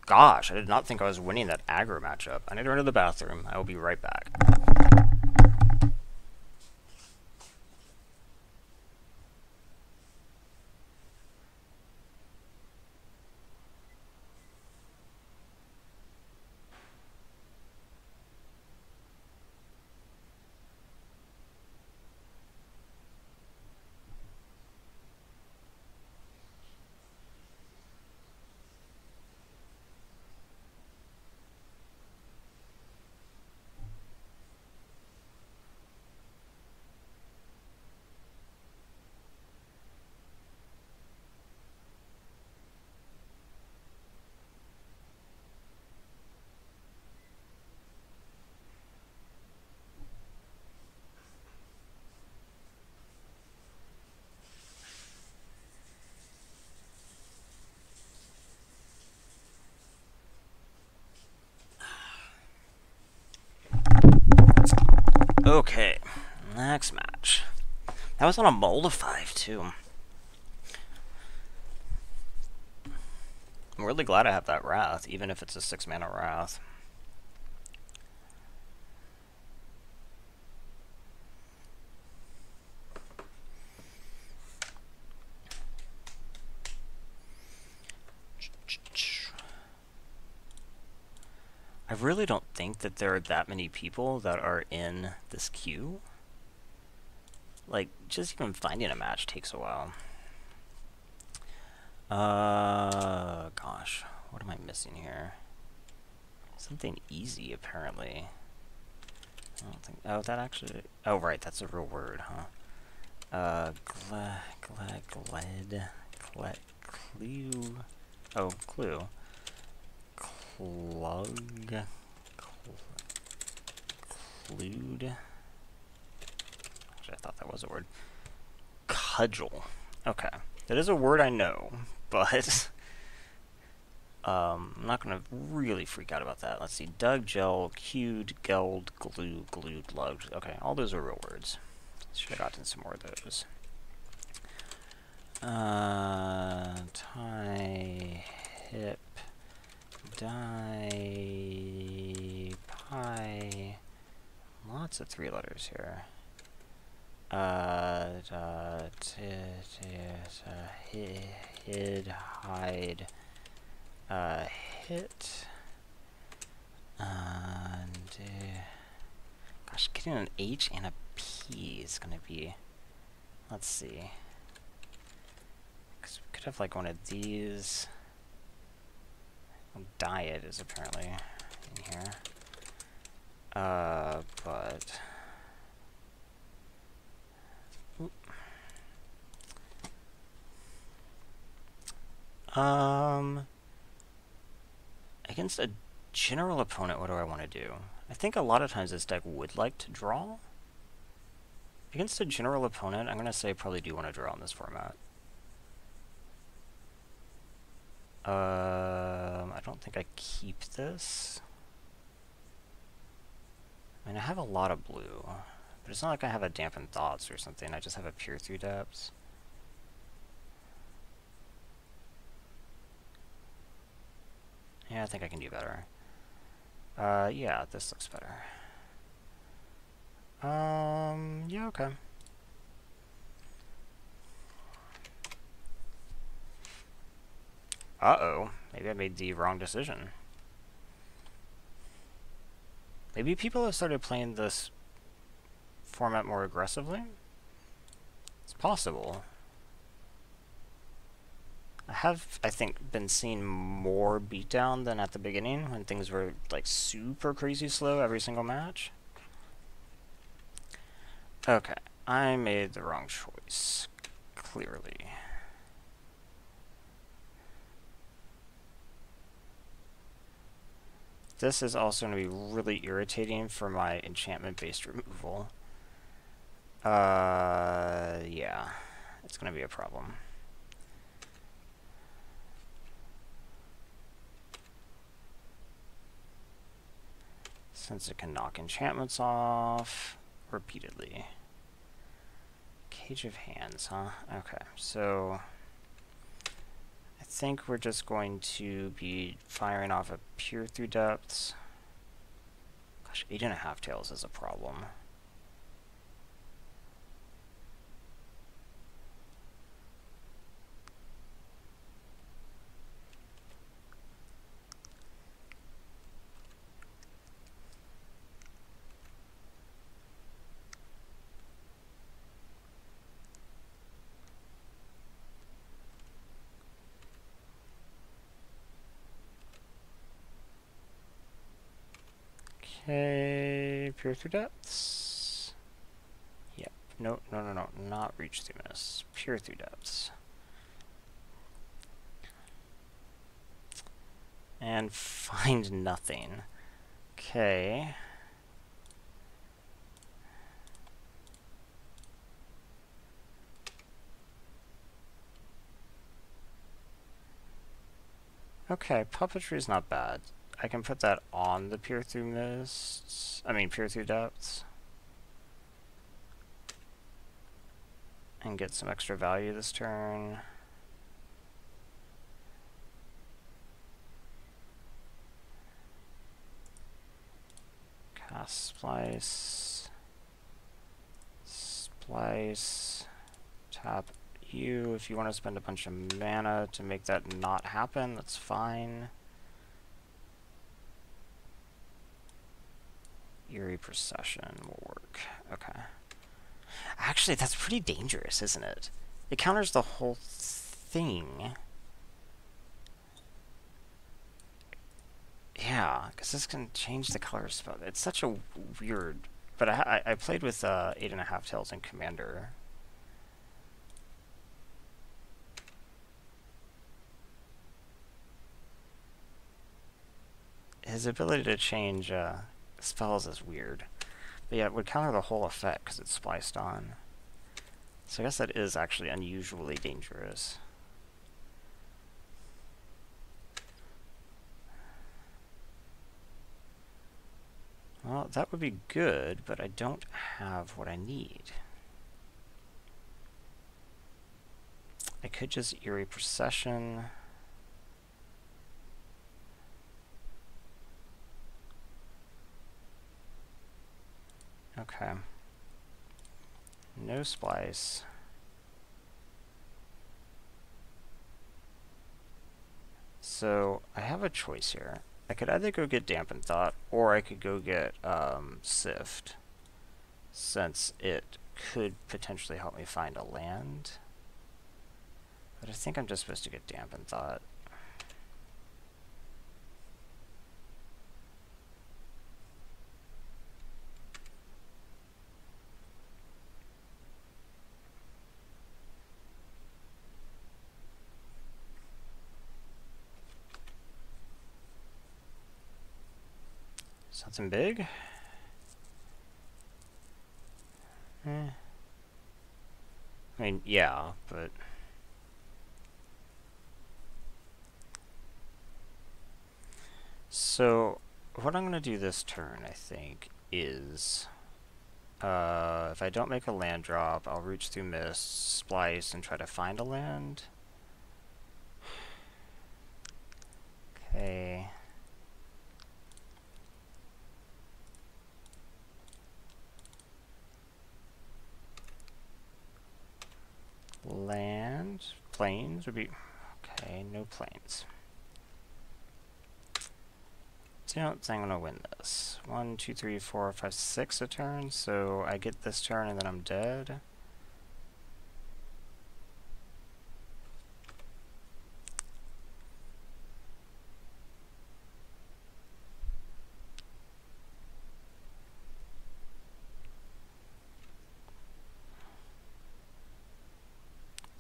Gosh, I did not think I was winning that aggro matchup. I need to run to the bathroom. I will be right back. Okay, next match. That was on a mold of 5, too. I'm really glad I have that Wrath, even if it's a 6-mana Wrath. I really don't think that there are that many people that are in this queue. Like, just even finding a match takes a while. Gosh, what am I missing here? Something easy, apparently. I don't think, oh, that actually, oh, right, that's a real word, huh? Clue, oh, clue. Clued. Actually, I thought that was a word. Cudgel. Okay. That is a word I know, but I'm not going to really freak out about that. Let's see. Dug, gel, cued, gelled, glue, glued, lugged. Okay, all those are real words. Should have gotten some more of those. Tie, hip, die, pie. Lots of 3 letters here. Hid, hide, hit, and gosh, Gosh, getting an H and a P is gonna be... Let's see. Because we could have like one of these. Well, diet is apparently in here. But... Oop. Against a general opponent, what do I want to do? I think a lot of times this deck would like to draw. Against a general opponent, I'm going to say I probably do want to draw in this format. I don't think I keep this. I mean, I have a lot of blue, but it's not like I have a dampened thoughts or something. I just have a peer through depths. Yeah, I think I can do better. Yeah, this looks better. Yeah, okay. Uh-oh. Maybe I made the wrong decision. Maybe people have started playing this format more aggressively? It's possible. I have, I think, been seeing more beatdown than at the beginning, when things were, like, super crazy slow every single match. Okay, I made the wrong choice, clearly. This is also going to be really irritating for my enchantment-based removal. Yeah, it's going to be a problem. Since it can knock enchantments off repeatedly. Cage of Hands, huh? Okay, so I think we're just going to be firing off a Peer Through Depths. Gosh, 8.5 tails is a problem. Okay, Peer Through Depths. Yep. No, not Reach Through Miss. Peer Through Depths. And find nothing. Okay. Okay, puppetry is not bad. I can put that on the Peer Through Mists. I mean, Peer Through Depths. And get some extra value this turn. Cast Splice. Splice. Tap you. If you want to spend a bunch of mana to make that not happen, that's fine. Eerie Procession will work. Okay. Actually, that's pretty dangerous, isn't it? It counters the whole thing. Yeah, because this can change the color spell. It's such a weird... But I played with 8.5 tails in Commander. His ability to change spells is weird. But yeah, it would counter the whole effect because it's spliced on. So I guess that is actually unusually dangerous. Well, that would be good, but I don't have what I need. I could just Eerie Procession. Okay. No splice. So I have a choice here. I could either go get Dampened Thought, or I could go get Sift. since it could potentially help me find a land. But I think I'm just supposed to get Dampened Thought. Something big? I mean, yeah, but... So, what I'm going to do this turn, I think, is... if I don't make a land drop, I'll reach through mist, splice, and try to find a land. Okay... Land, plains would be, okay, no plains. So I don't think I'm gonna win this. 1, 2, 3, 4, 5, 6 a turn, so I get this turn and then I'm dead.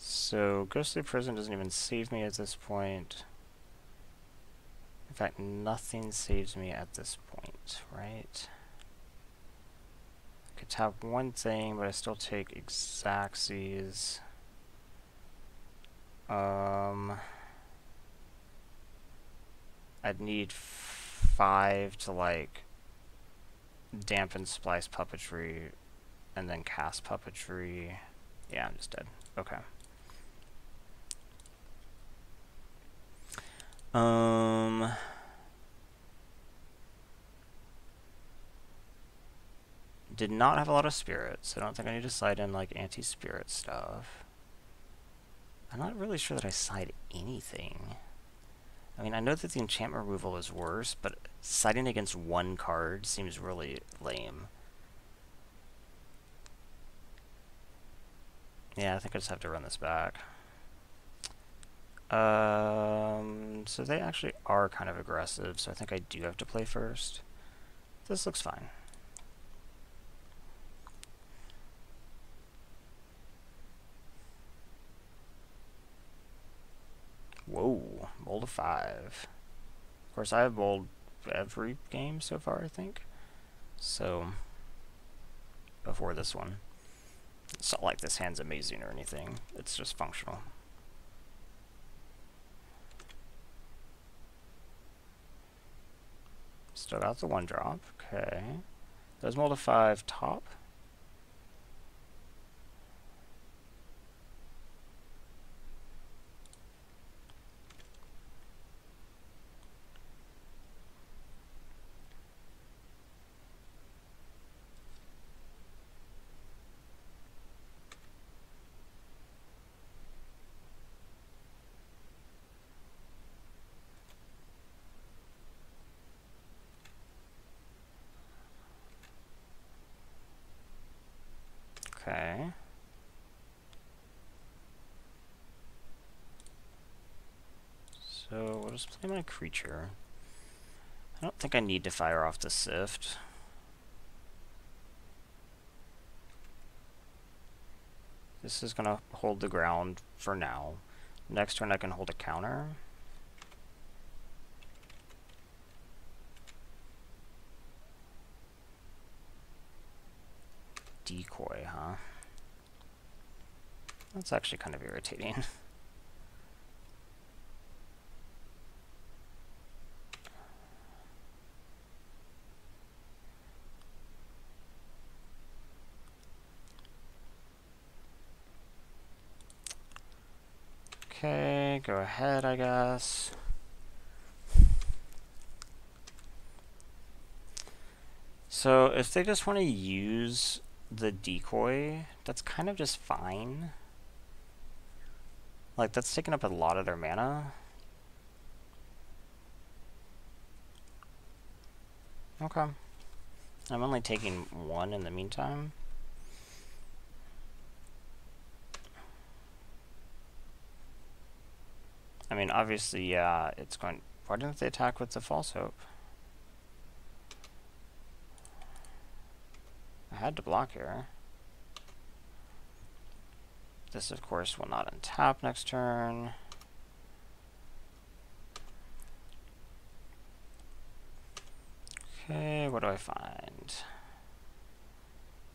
So Ghostly Prison doesn't even save me at this point. In fact, nothing saves me at this point, right? I could tap one thing, but I still take Exacxies. I'd need 5 to, like, dampen Splice Puppetry, and then cast Puppetry. Yeah, I'm just dead. Okay. Did not have a lot of spirits. I don't think I need to side in like anti-spirit stuff. I'm not really sure that I side anything. I mean, I know that the enchantment removal is worse, but siding against one card seems really lame. Yeah, I think I just have to run this back. So they actually are kind of aggressive, so I think I do have to play first. This looks fine. Whoa, mold of 5. Of course, I have bowled every game so far, I think. So, before this one. It's not like this hand's amazing or anything. It's just functional. Still got the 1-drop. Okay. Does mold of 5 top? Okay. So we'll just play my creature. I don't think I need to fire off the Sift. This is gonna hold the ground for now. Next turn I can hold a counter. Decoy, huh? That's actually kind of irritating. Okay, go ahead, I guess. So if they just want to use the decoy, that's kind of just fine. Like, that's taking up a lot of their mana. Okay. I'm only taking one in the meantime. I mean, obviously, yeah, it's going... Why didn't they attack with the false hope? I had to block here. This, of course, will not untap next turn. Okay, what do I find?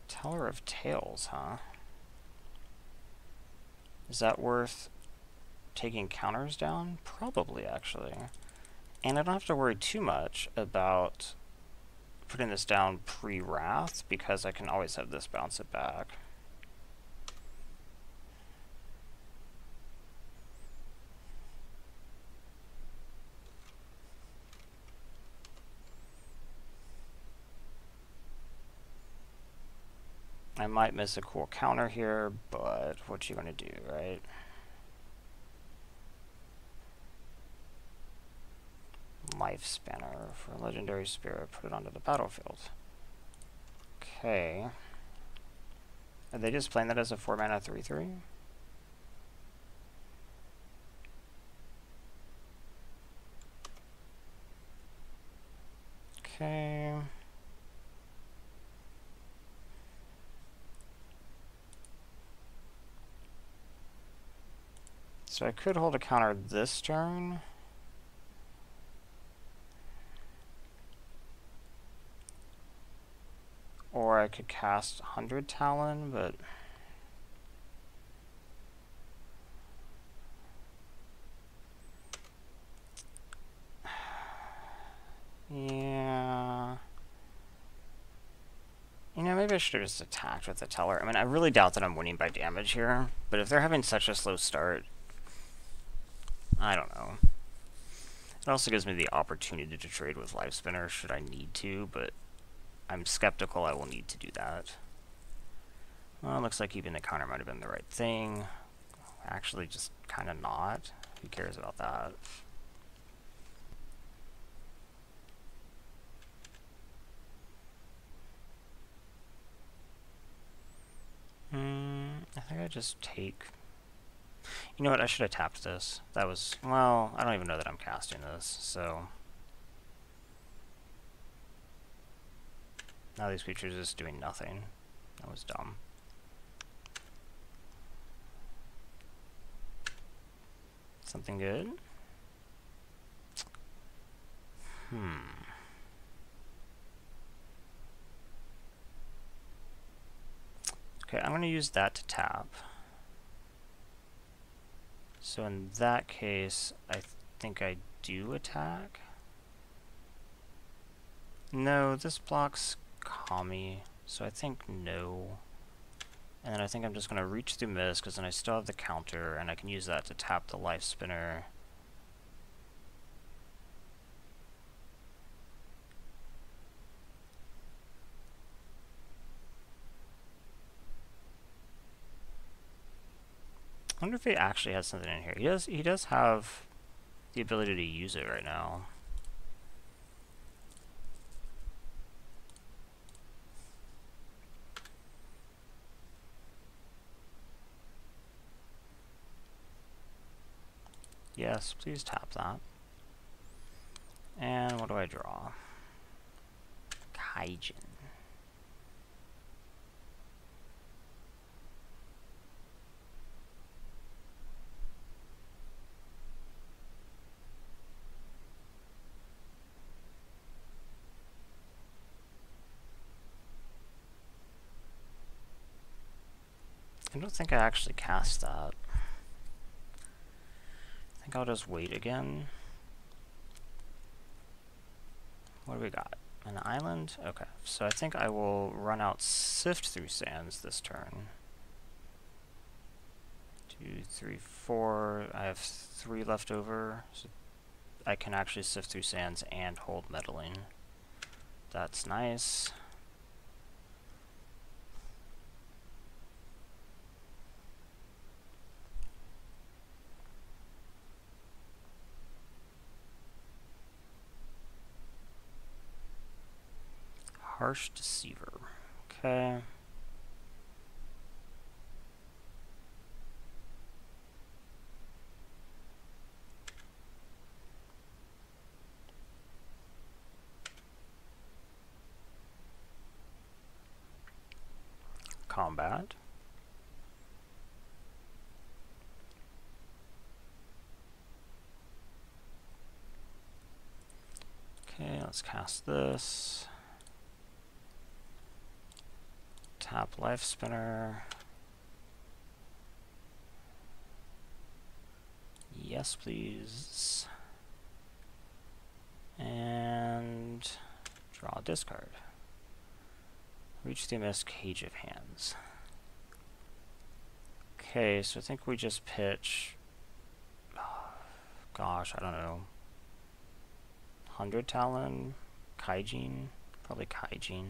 Teller of Tales, huh? Is that worth taking counters down? Probably, actually. And I don't have to worry too much about putting this down pre-Wrath, because I can always have this bounce it back. I might miss a cool counter here, but what you gonna do, right? Life Spanner for Legendary Spirit, put it onto the battlefield. Okay. Are they just playing that as a 4-mana 3/3? Okay. So I could hold a counter this turn. Or I could cast 100 Talon, but... yeah... You know, maybe I should have just attacked with the Teller. I mean, I really doubt that I'm winning by damage here, but if they're having such a slow start, I don't know. It also gives me the opportunity to trade with Life Spinner should I need to, but I'm skeptical I will need to do that. Well, it looks like keeping the counter might have been the right thing. Actually, just kind of not. Who cares about that? I think I just take... You know what, I should have tapped this. That was... well, I don't even know that I'm casting this, so... Now these creatures are just doing nothing. That was dumb. Something good? Okay, I'm going to use that to tap. So in that case, I think I do attack. No, this blocks Kami, so I think no. And then I think I'm just going to reach through Mist, because then I still have the counter, and I can use that to tap the Life Spinner. I wonder if he actually has something in here. He does have the ability to use it right now. Yes, please tap that. And what do I draw? Kaijin. I don't think I actually cast that. I think I'll just wait again. What do we got? An island? Okay, so I think I will run out Sift Through Sands this turn. 2, 3, 4. I have 3 left over, so I can actually Sift Through Sands and hold Meddling. That's nice. Harsh Deceiver. Okay. Combat. Okay, let's cast this. Tap Life Spinner. Yes, please. And draw a discard. Reach the abyss, Cage of Hands. Okay, so I think we just pitch, gosh, I don't know, 100 Talon, Kaijin, probably Kaijin.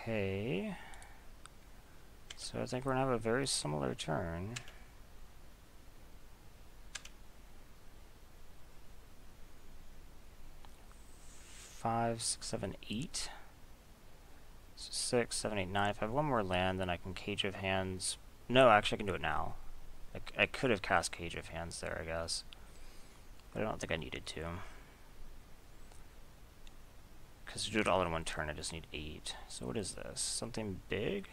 Okay, so I think we're gonna have a very similar turn. Five, six, seven, eight. So 6, 7, 8, 9. If I have one more land, then I can Cage of Hands. No, actually I can do it now. I could have cast Cage of Hands there, I guess. But I don't think I needed to. Because to do it all in one turn, I just need 8. So what is this? Something big?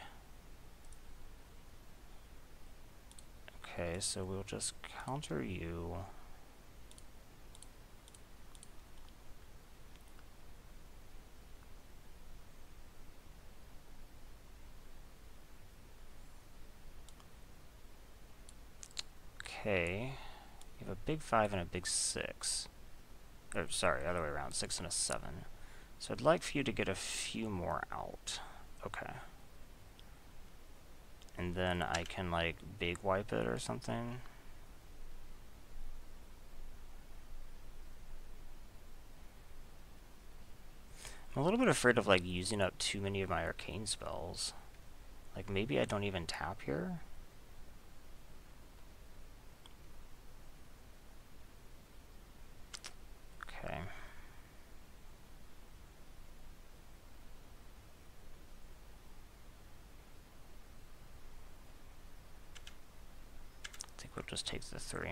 Okay, so we'll just counter you. Okay. You have a big 5 and a big 6. Or, sorry, other way around. 6 and a 7. So I'd like for you to get a few more out. Okay. And then I can, like, big wipe it or something. I'm a little bit afraid of, like, using up too many of my arcane spells. Like, maybe I don't even tap here? Okay. I think we'll just take the 3.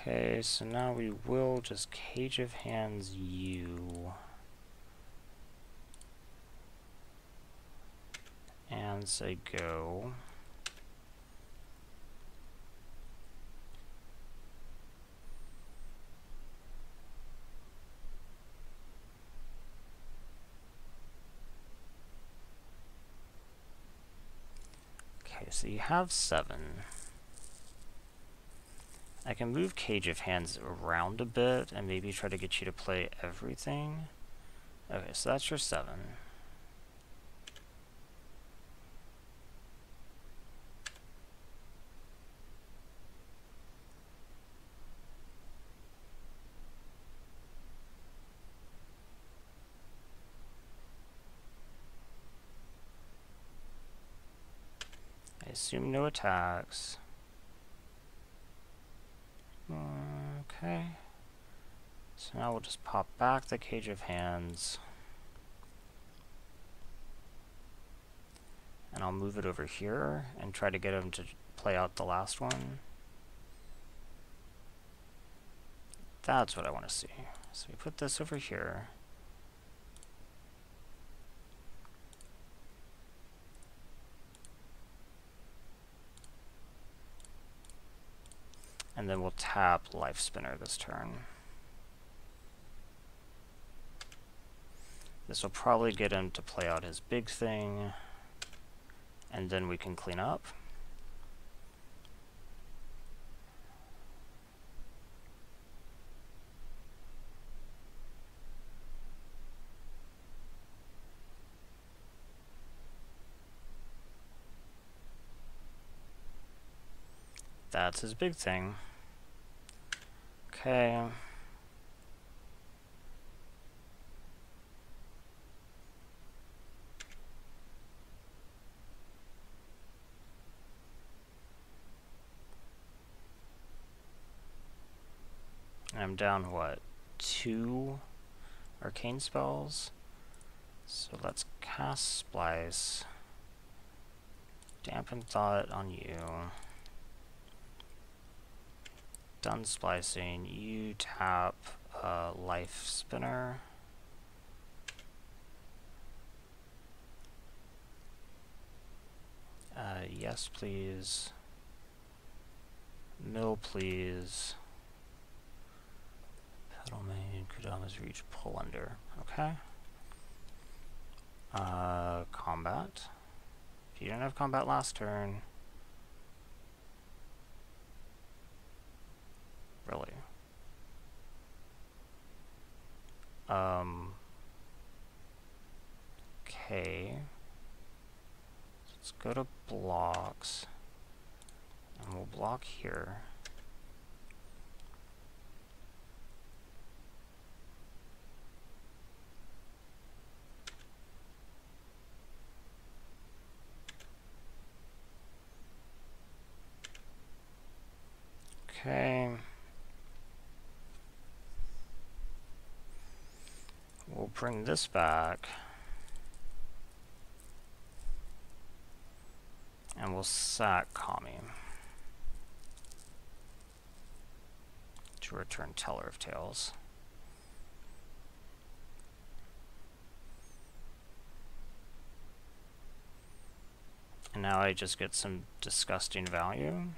Okay, so now we will just Cage of Hands you. And say go. Okay, so you have 7. I can move Cage of Hands around a bit and maybe try to get you to play everything. Okay, so that's your 7. I assume no attacks. Okay. So now we'll just pop back the Cage of Hands. And I'll move it over here and try to get him to play out the last one. That's what I want to see. So we put this over here. And then we'll tap Life Spinner this turn. This will probably get him to play out his big thing. and then we can clean up. That's his big thing. Okay. I'm down, what, 2 arcane spells? So let's cast Splice. Dampen Thought on you. Done splicing. You tap Life Spinner. Yes, please. Mill, please. Pedal main, Kodama's reach, pull under. Okay. Combat. If you didn't have combat last turn. Really? Okay. Let's go to blocks. And we'll block here. Okay. We'll bring this back. And we'll sack Kami to return Teller of Tales. And now I just get some disgusting value.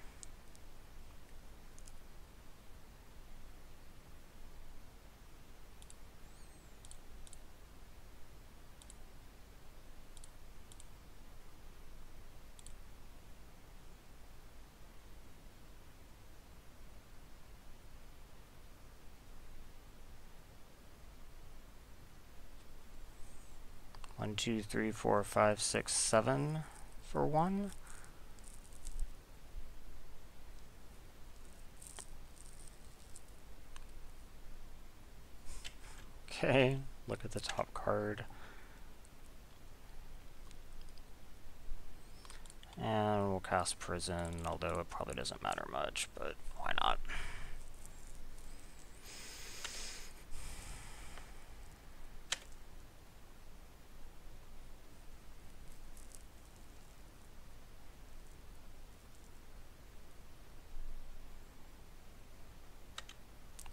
One, two, three, four, five, six, 7 for 1. Okay, look at the top card. And we'll cast Prison, although it probably doesn't matter much, but why not?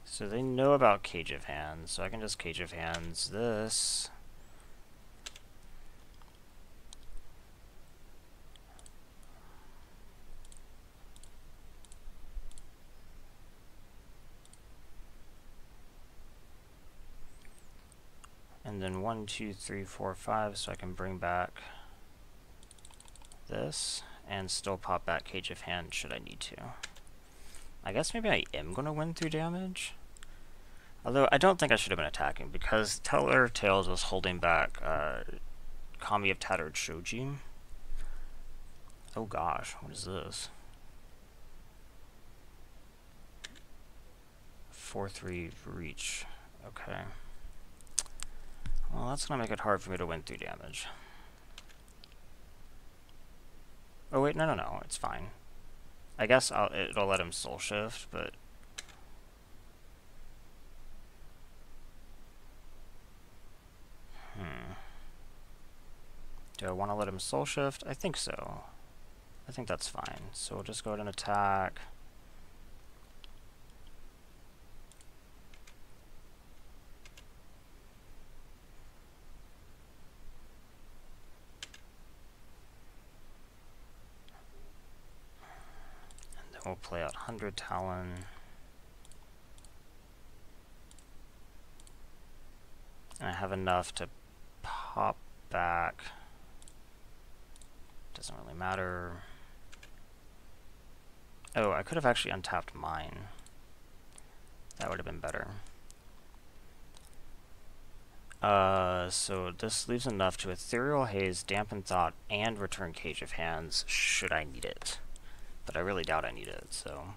So they know about Cage of Hands, so I can just Cage of Hands this. And then 1, 2, 3, 4, 5, so I can bring back this and still pop back Cage of Hands should I need to. I guess maybe I am going to win through damage. Although I don't think I should have been attacking because Teller of Tales was holding back Kami of Tattered Shoji. Oh gosh, what is this? 4/3 reach. Okay. Well, that's going to make it hard for me to win through damage. Oh wait, no, it's fine. I guess it'll let him soul shift, but... Do I want to let him soul shift? I think so. I think that's fine. So we'll just go ahead and attack. And then we'll play out 100 Talon. And I have enough to pop back to doesn't really matter. Oh, I could have actually untapped mine. That would have been better. So this leaves enough to Ethereal Haze, Dampen Thought, and return Cage of Hands, should I need it. But I really doubt I need it, so...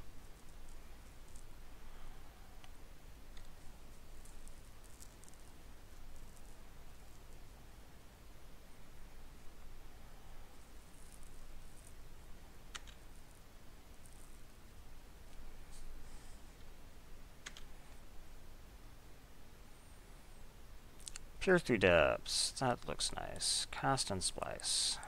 Pure Through Depths, that looks nice. Cast and Splice.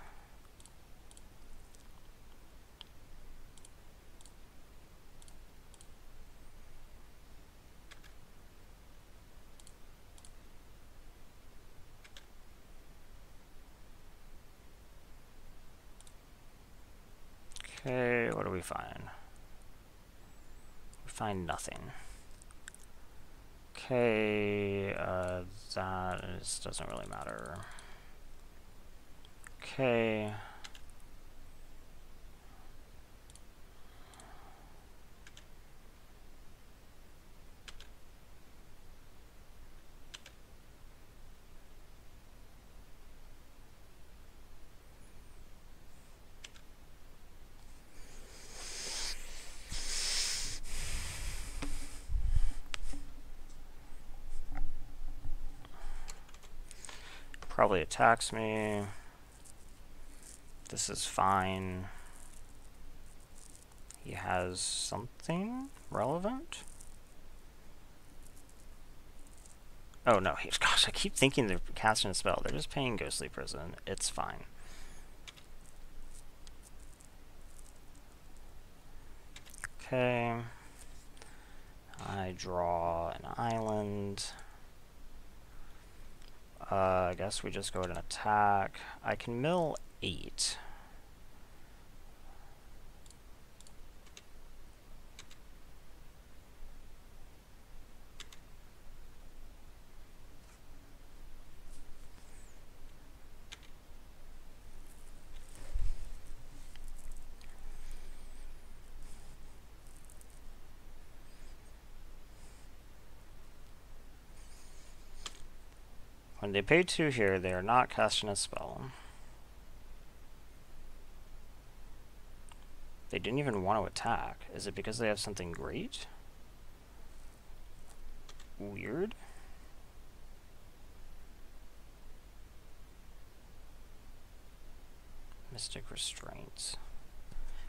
Okay, what do we find? We find nothing. Okay, doesn't really matter. Okay. Probably attacks me. This is fine. He has something relevant? Oh no, gosh, I keep thinking they're casting a spell. They're just paying Ghostly Prison. It's fine. Okay. I draw an island. I guess we just go ahead and attack. I can mill 8. When they pay 2 here, they are not casting a spell. They didn't even want to attack. Is it because they have something great? Weird. Mystic Restraints.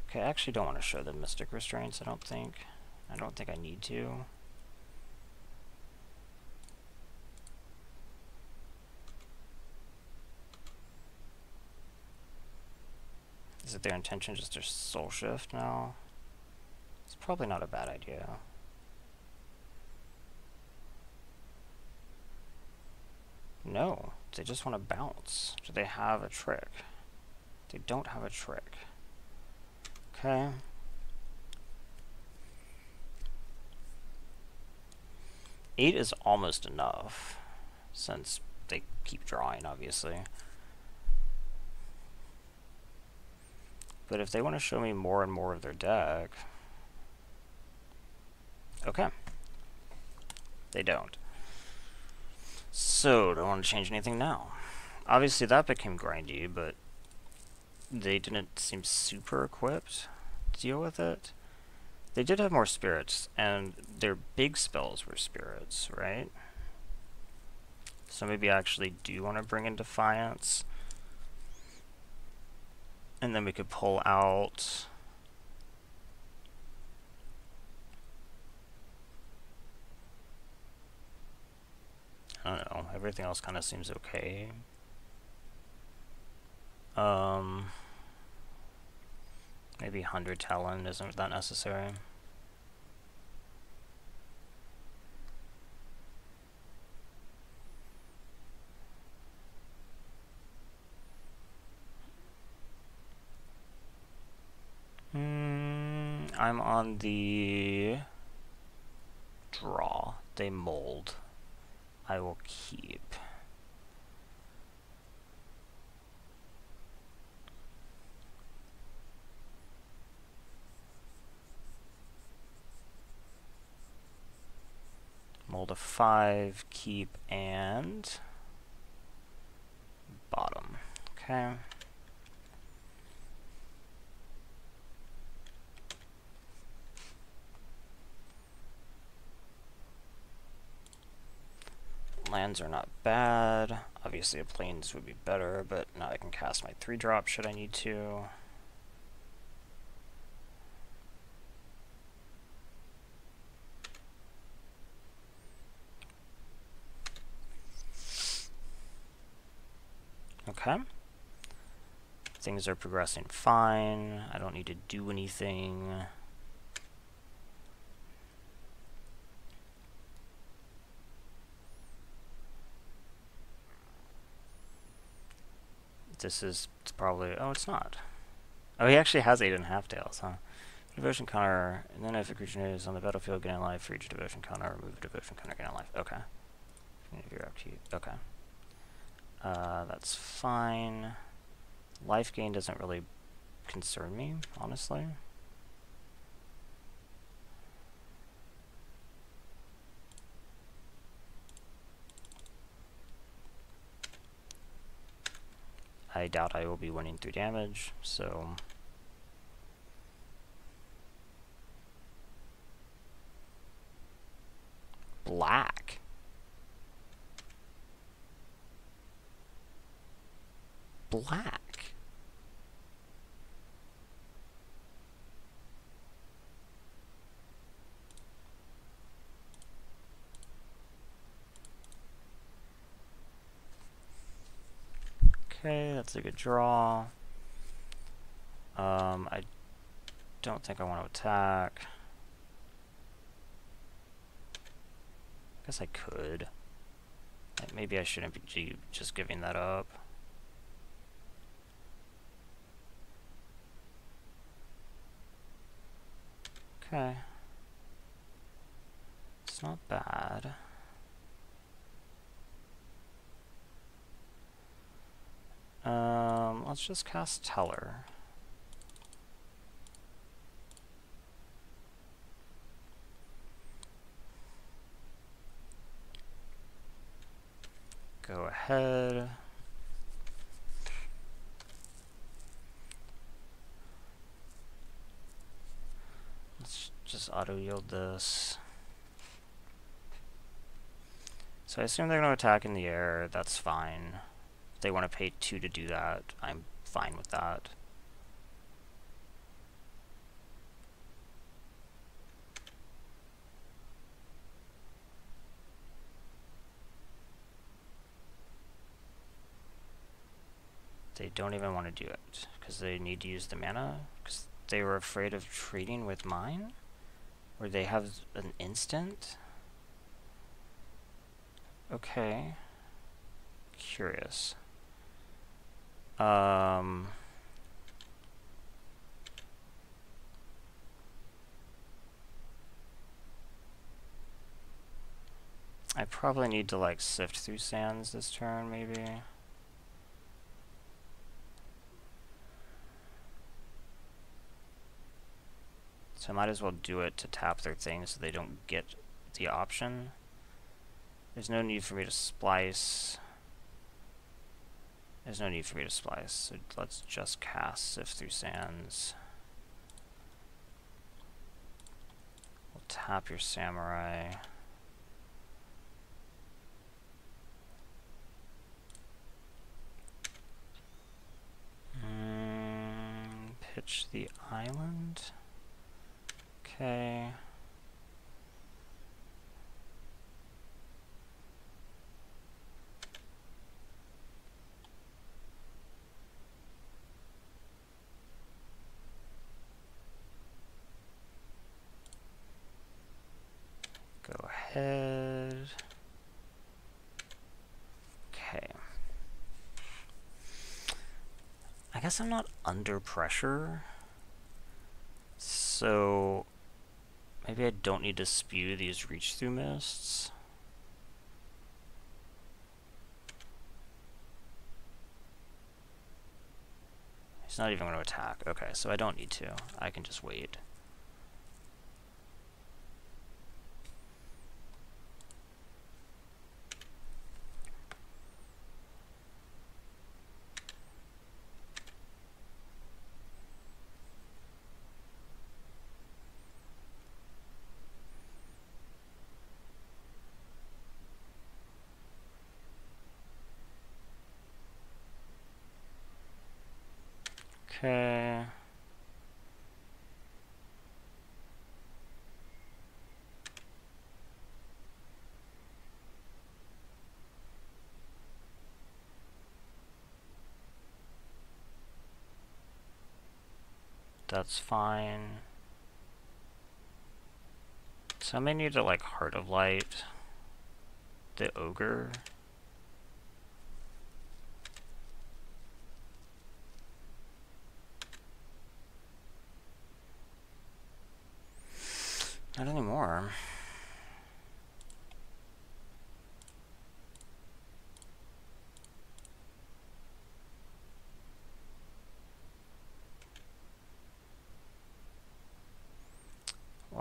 Okay, I actually don't want to show the Mystic Restraints, I don't think. I don't think I need to. Is it their intention just to soul shift now? It's probably not a bad idea. No, they just want to bounce. Do they have a trick? They don't have a trick. Okay. Eight is almost enough, since they keep drawing, obviously. But if they want to show me more and more of their deck... Okay. They don't. So, do I want to change anything now? Obviously that became grindy, but they didn't seem super equipped to deal with it. They did have more spirits, and their big spells were spirits, right? So maybe I actually do want to bring in Defiance. And then we could pull out... I don't know, everything else kind of seems okay. Maybe 100 Talon isn't that necessary. I'm on the draw. They mold. I will keep. to 5, keep, and bottom. Okay. Lands are not bad. Obviously, a plains would be better, but now I can cast my 3-drop should I need to. Okay. Things are progressing fine. I don't need to do anything. This is probably... Oh, it's not. Oh, he actually has 8.5 tails, huh? Devotion counter, and then if a creature is on the battlefield, gain life for each devotion counter, remove a devotion counter, gain life. Okay. If you're upkeep. Okay. That's fine. Life gain doesn't really concern me, honestly. I doubt I will be winning through damage, so... Black. Black. Okay, that's a good draw. I don't think I want to attack. I guess I could. Maybe I shouldn't be just giving that up. Okay. It's not bad. Let's just cast Teller. Go ahead. Let's just auto-yield this. So I assume they're going to attack in the air. That's fine. If they want to pay 2 to do that, I'm fine with that. They don't even want to do it because they need to use the mana because they were afraid of trading with mine, or they have an instant. Okay. Curious. I probably need to like sift through sands this turn, maybe. So I might as well do it to tap their thing so they don't get the option. There's no need for me to splice. There's no need for me to splice, so let's just cast Sift Through Sands. We'll tap your Samurai. Pitch the island. Okay. Go ahead. Okay. I guess I'm not under pressure, so maybe I don't need to spew these reach through mists. He's not even going to attack. Okay, so I don't need to. I can just wait. Okay. That's fine. So I may need to like Heart of Light the ogre. Not anymore.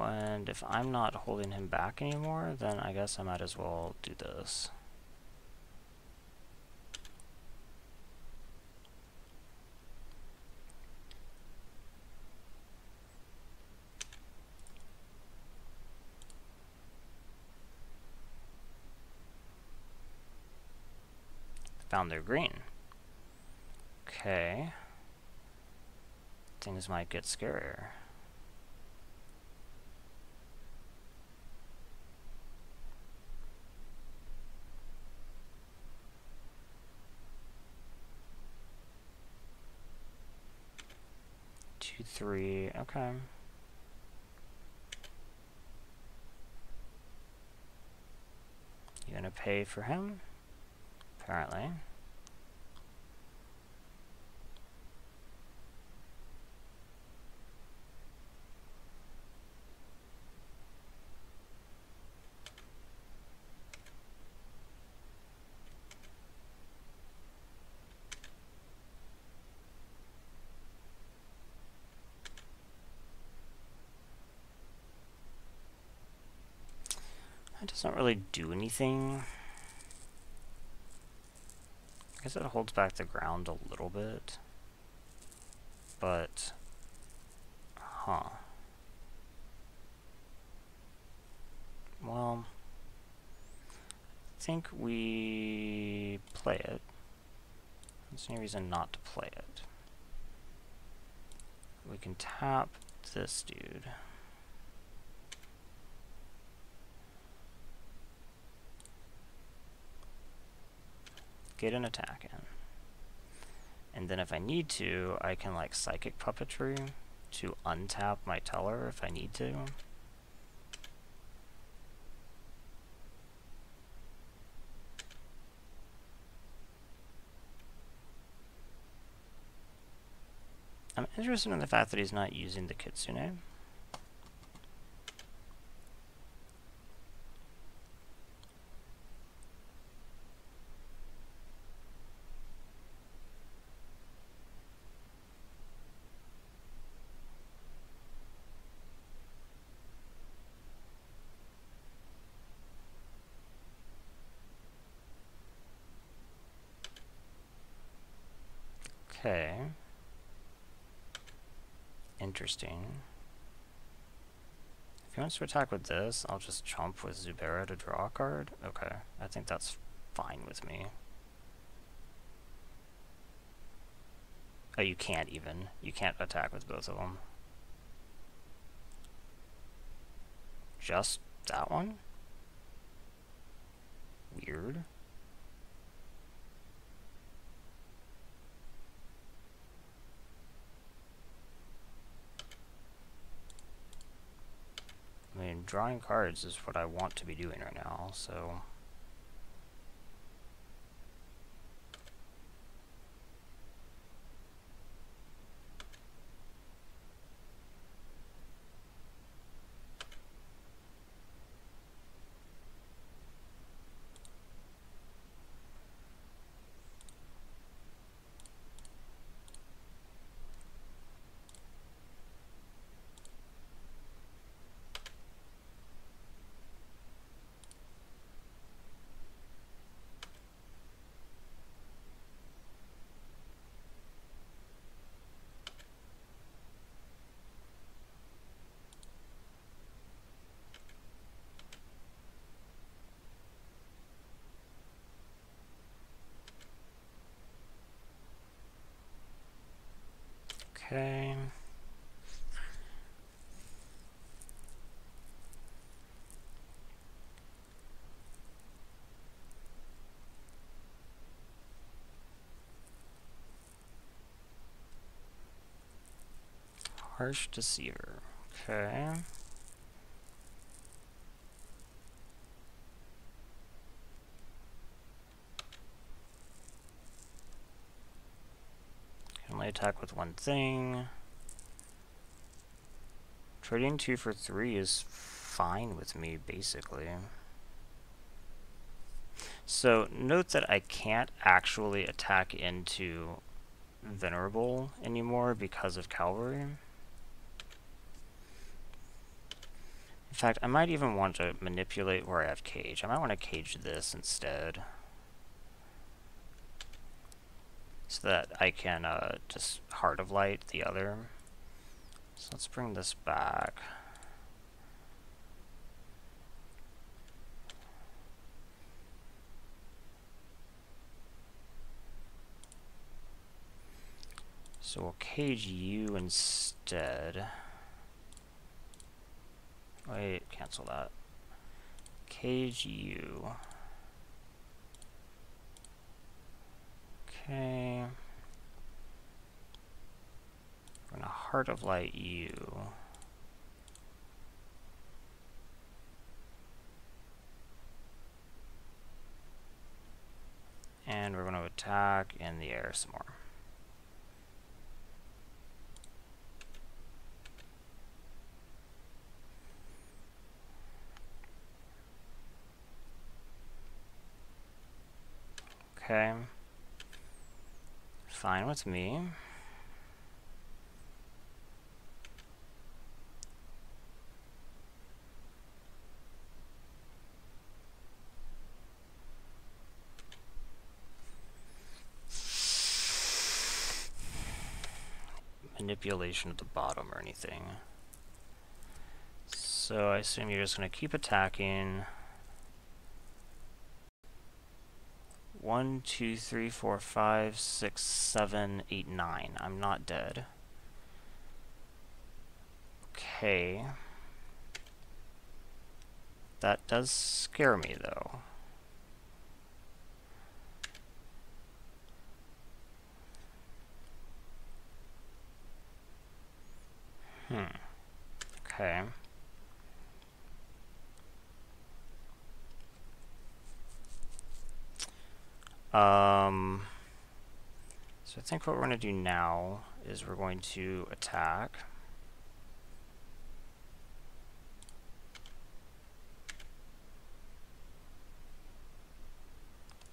And if I'm not holding him back anymore, then I guess I might as well do this. Found their green. Okay. Things might get scarier. Two, three, okay. You gonna pay for him? Apparently. That doesn't really do anything. I guess it holds back the ground a little bit. But, huh. Well, I think we play it. There's any reason not to play it. We can tap this dude. Get an attack in. And then if I need to, I can like Psychic Puppetry to untap my teller if I need to. I'm interested in the fact that he's not using the Kitsune. Okay. Interesting. If he wants to attack with this, I'll just chomp with Zubera to draw a card. Okay, I think that's fine with me. Oh, you can't even. You can't attack with both of them. Just that one? Weird. I mean, drawing cards is what I want to be doing right now, so... Okay. Harsh Deceiver. Okay. Can only attack with one thing. Trading 2 for 3 is fine with me, basically. So, note that I can't actually attack into Venerable anymore because of Cavalry. In fact, I might even want to manipulate where I have Cage. I might want to cage this instead. So that I can just Heart of Light the other. So let's bring this back. So we'll cage you instead. Wait, cancel that. Cage you. Okay. We're gonna Heart of Light you. And we're gonna attack in the air some more. Okay. Fine with me. Manipulation at the bottom or anything. So I assume you're just going to keep attacking. 1, 2, 3, 4, 5, 6, 7, 8, 9. I'm not dead. Okay. That does scare me, though. Okay. So I think what we're going to do now is we're going to attack.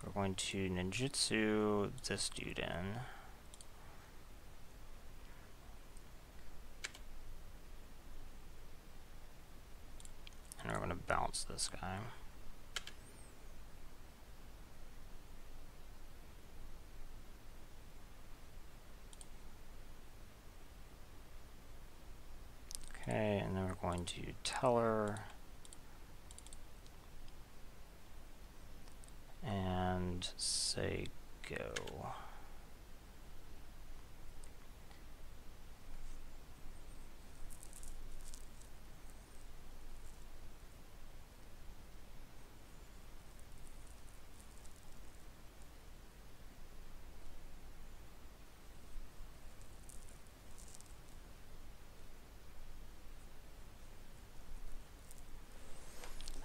We're going to ninjutsu this dude in. And we're going to bounce this guy. Okay, and then we're going to tell her and say go.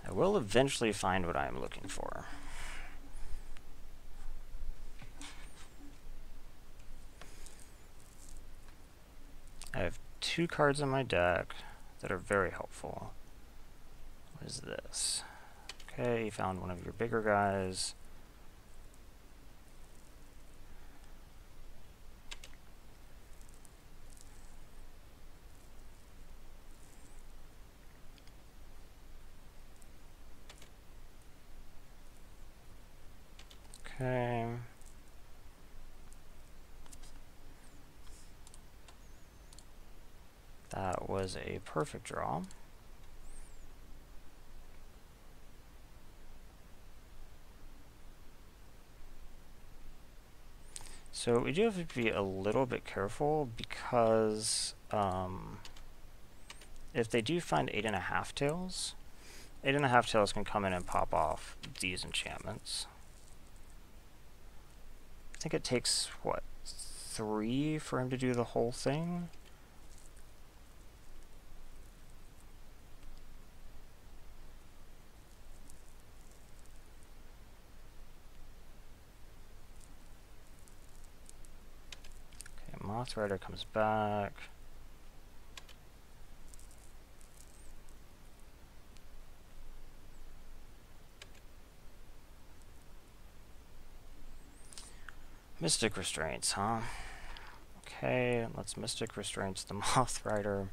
I will eventually find what I am looking for. I have 2 cards in my deck that are very helpful. What is this? Okay, you found one of your bigger guys. Okay. That was a perfect draw. So we do have to be a little bit careful because if they do find 8.5 tails, 8.5 tails can come in and pop off these enchantments. I think it takes, what, 3 for him to do the whole thing? Okay, Moth Rider comes back. Mystic Restraints, huh? Okay, let's Mystic Restraints the Moth Rider.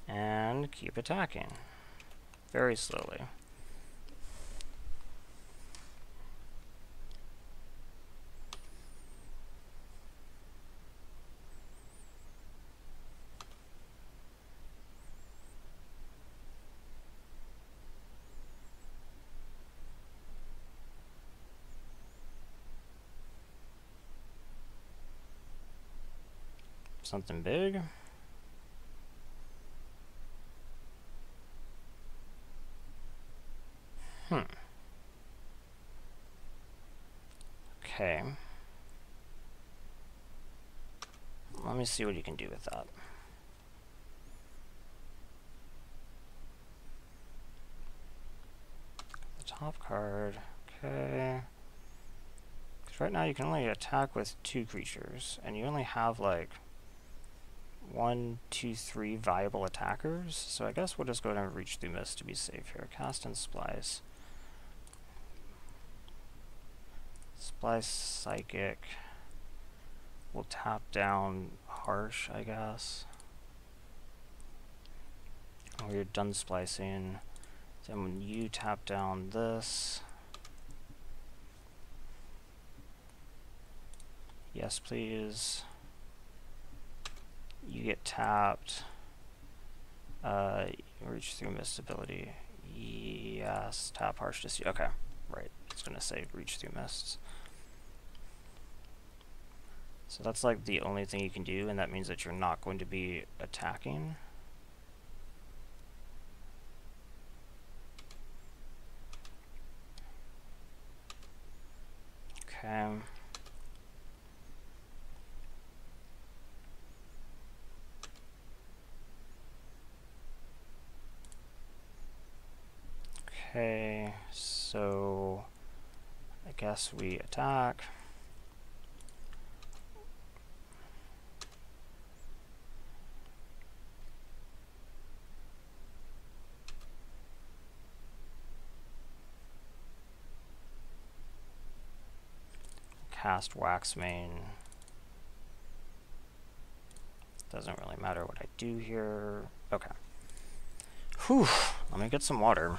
And keep attacking. Very slowly. Something big. Okay. Let me see what you can do with that. The top card. Okay. Because right now you can only attack with 2 creatures, and you only have like 1, 2, 3 viable attackers. So I guess we'll just go ahead and reach through mist to be safe here. Cast and Splice. Splice Psychic. We'll tap down Harsh, I guess. When you're done splicing, then when you tap down this, yes please, you get tapped. Reach through mist ability. Yes, tap Harsh to see. Okay, right. It's gonna say reach through mists. So that's like the only thing you can do, and that means that you're not going to be attacking. Okay. Okay, so I guess we attack. Cast Waxmane. Doesn't really matter what I do here. Okay. Whew. Let me get some water.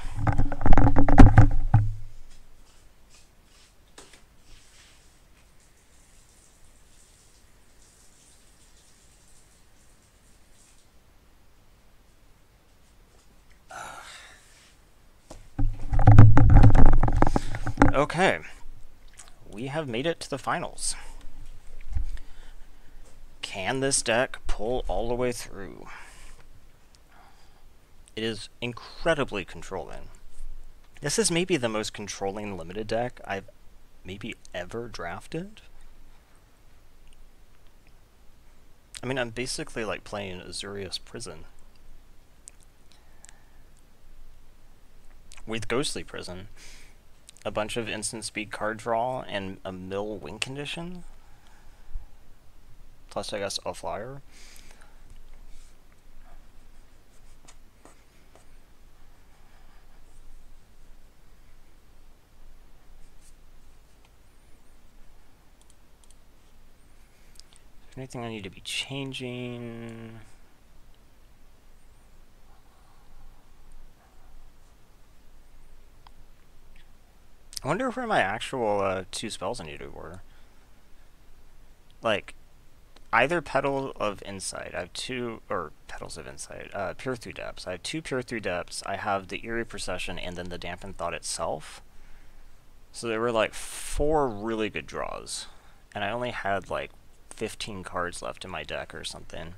Okay. We have made it to the finals. Can this deck pull all the way through? It is incredibly controlling. This is maybe the most controlling limited deck I've maybe ever drafted. I mean, I'm basically like playing Azurius Prison with Ghostly Prison, a bunch of instant speed card draw, and a mill win condition. Plus, I guess, a flyer. Anything I need to be changing? I wonder where my actual 2 spells I needed were. Like, either Petal of Insight. I have 2, or Petals of Insight. Pure Through Depths. I have 2 Pure Through Depths. I have the Eerie Procession and then the Dampened Thought itself. So there were like 4 really good draws. And I only had like 15 cards left in my deck or something.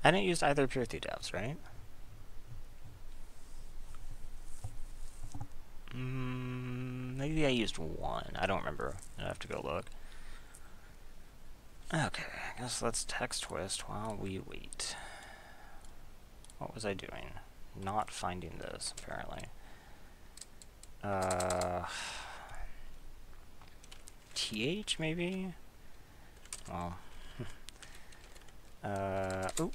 I didn't use either Pure Through Depths, right? Maybe I used 1. I don't remember. I'd have to go look. Okay, I guess let's text twist while we wait. What was I doing? Not finding this, apparently. TH, maybe? Well. Oop.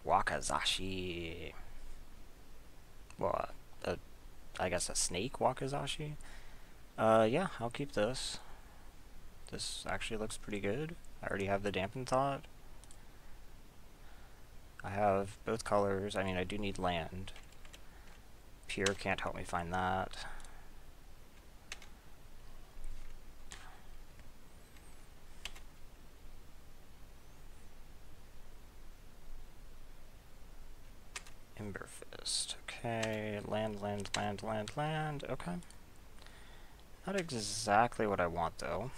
Wakazashi. Well, I guess a snake Wakazashi? Yeah, I'll keep this. This actually looks pretty good. I already have the Dampened Thought. I have both colors. I mean, I do need land. Pure can't help me find that. Ember Fist. Okay, land. Okay. Not exactly what I want, though.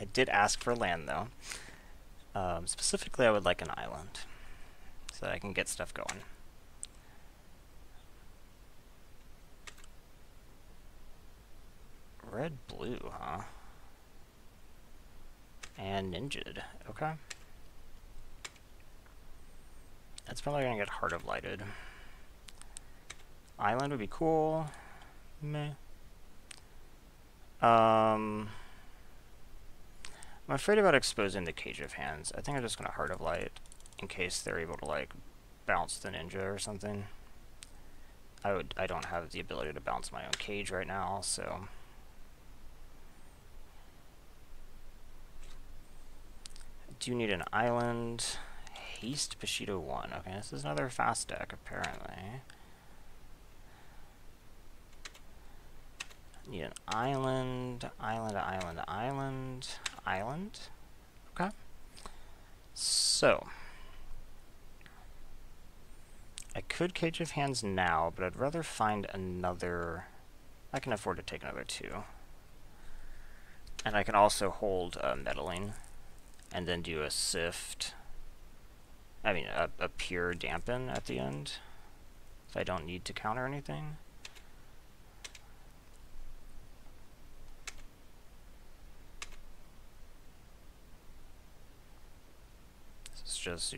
I did ask for land, though. Specifically, I would like an island, so that I can get stuff going. Red-blue, huh? And ninja'd. Okay. That's probably gonna get Heart of Lighted. Island would be cool. Meh. I'm afraid about exposing the Cage of Hands. I think I'm just gonna Heart of Light in case they're able to like bounce the ninja or something. I don't have the ability to bounce my own cage right now, so I do need an island. Haste Bushido 1. Okay, this is another fast deck apparently. Need an island. Okay. So, I could Cage of Hands now, but I'd rather find another. I can afford to take another 2. And I can also hold Meddling, and then do a Sift. I mean, a pure Dampen at the end, if I don't need to counter anything. This is just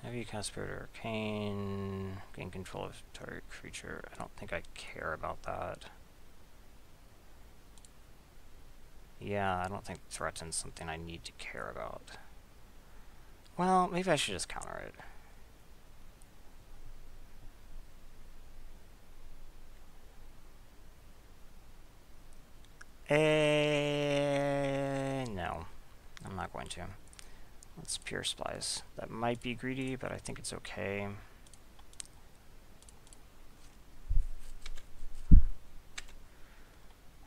heavy cast Spirit or Arcane, gain control of target creature. I don't think I care about that. Yeah, I don't think threaten's something I need to care about. Well, maybe I should just counter it. No, I'm not going to. Let's Pure Splice. That might be greedy, but I think it's okay.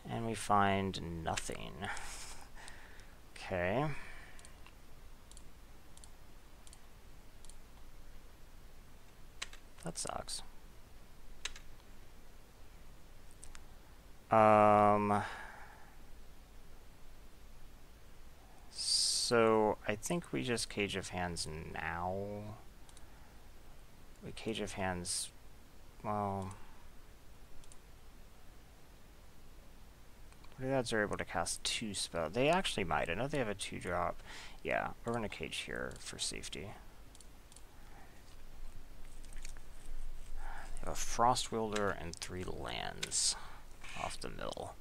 And we find nothing. Okay. That sucks. So I think we just Cage of Hands now. We Cage of Hands, well, what odds are able to cast 2 spells? They actually might. I know they have a 2-drop. Yeah, we're gonna Cage here for safety. They have a Frost Wielder and 3 lands off the mill.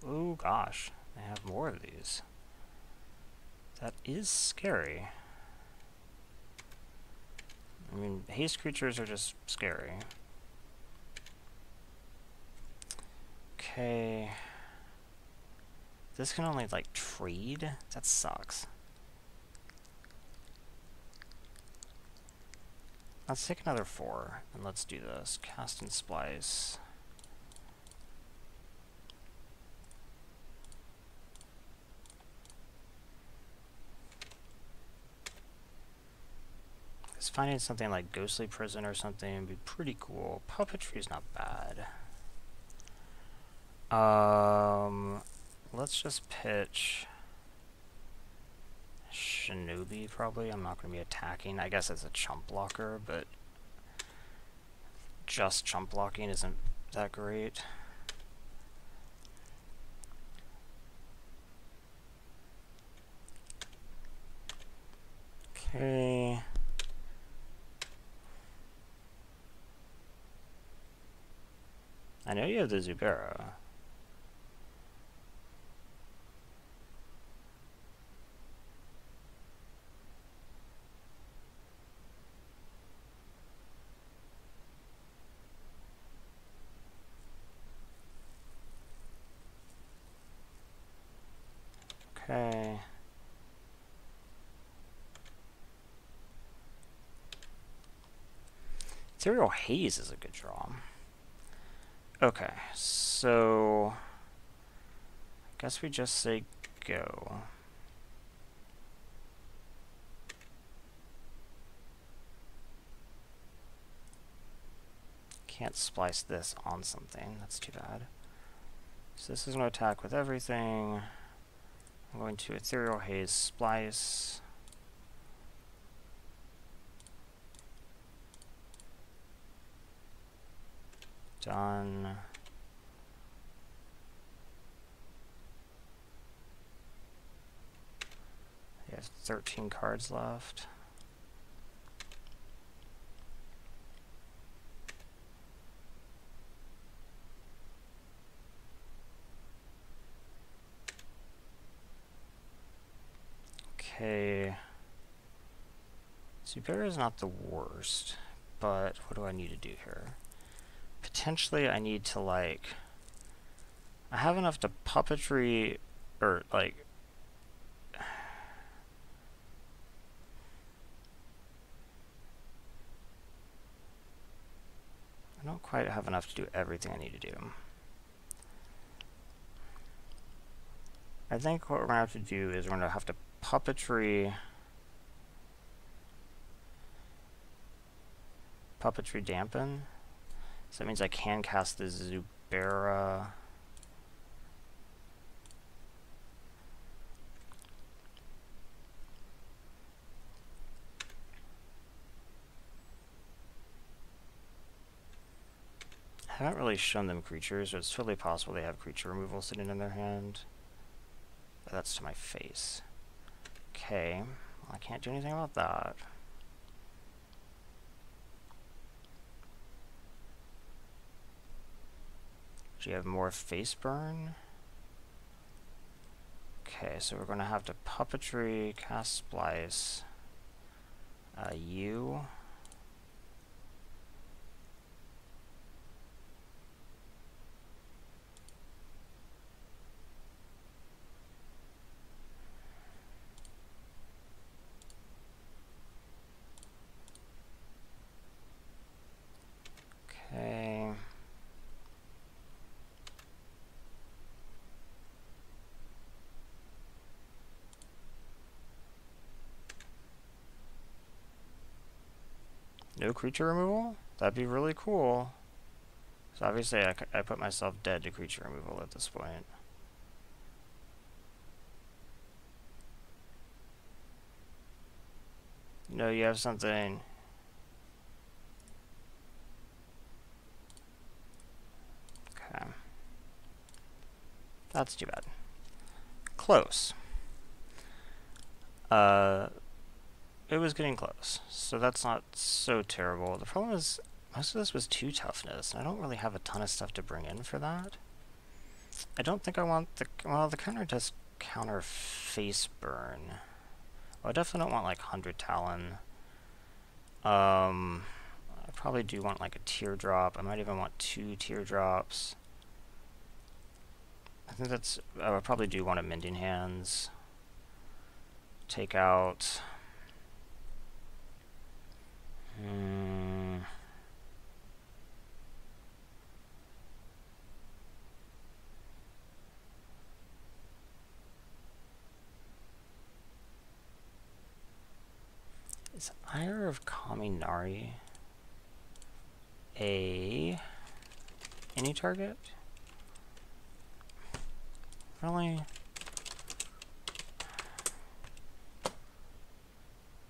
Oh gosh, they have more of these. That is scary. I mean, haste creatures are just scary. Okay. This can only, like, trade? That sucks. Let's take another 4, and let's do this. Cast and splice. Because finding something like Ghostly Prison or something would be pretty cool. Puppetry is not bad. Let's just pitch Shinobi, probably. I'm not going to be attacking. I guess it's a chump blocker, but just chump blocking isn't that great. Okay. I know you have the Zubera. Okay. Ethereal Haze is a good draw. Okay, so I guess we just say go. Can't splice this on something, that's too bad. So this is going to attack with everything. I'm going to Ethereal Haze splice. Done. You have 13 cards left. Okay. Zubera is not the worst, but what do I need to do here? Potentially I need to, like, I have enough to puppetry, or like, I don't quite have enough to do everything I need to do. I think what we're going to have to do is we're going to have to puppetry dampen. So that means I can cast the Zubera. I haven't really shown them creatures, so it's totally possible they have creature removal sitting in their hand. But that's to my face. Okay, well, I can't do anything about that. Do you have more face burn? Okay, so we're going to have to puppetry, cast splice, you. Okay. No creature removal? That'd be really cool. So obviously I put myself dead to creature removal at this point. No, you have something. Okay. That's too bad. Close. It was getting close, so that's not so terrible. The problem is, most of this was 2 toughness, and I don't really have a ton of stuff to bring in for that. I don't think I want the, well, the counter does counter face burn. Well, I definitely don't want, like, 100 Talon. I probably do want, like, a teardrop. I might even want 2 teardrops. I think that's, I would probably do one of Mending Hands. Take out... Is Ire of Kaminari any target? Really?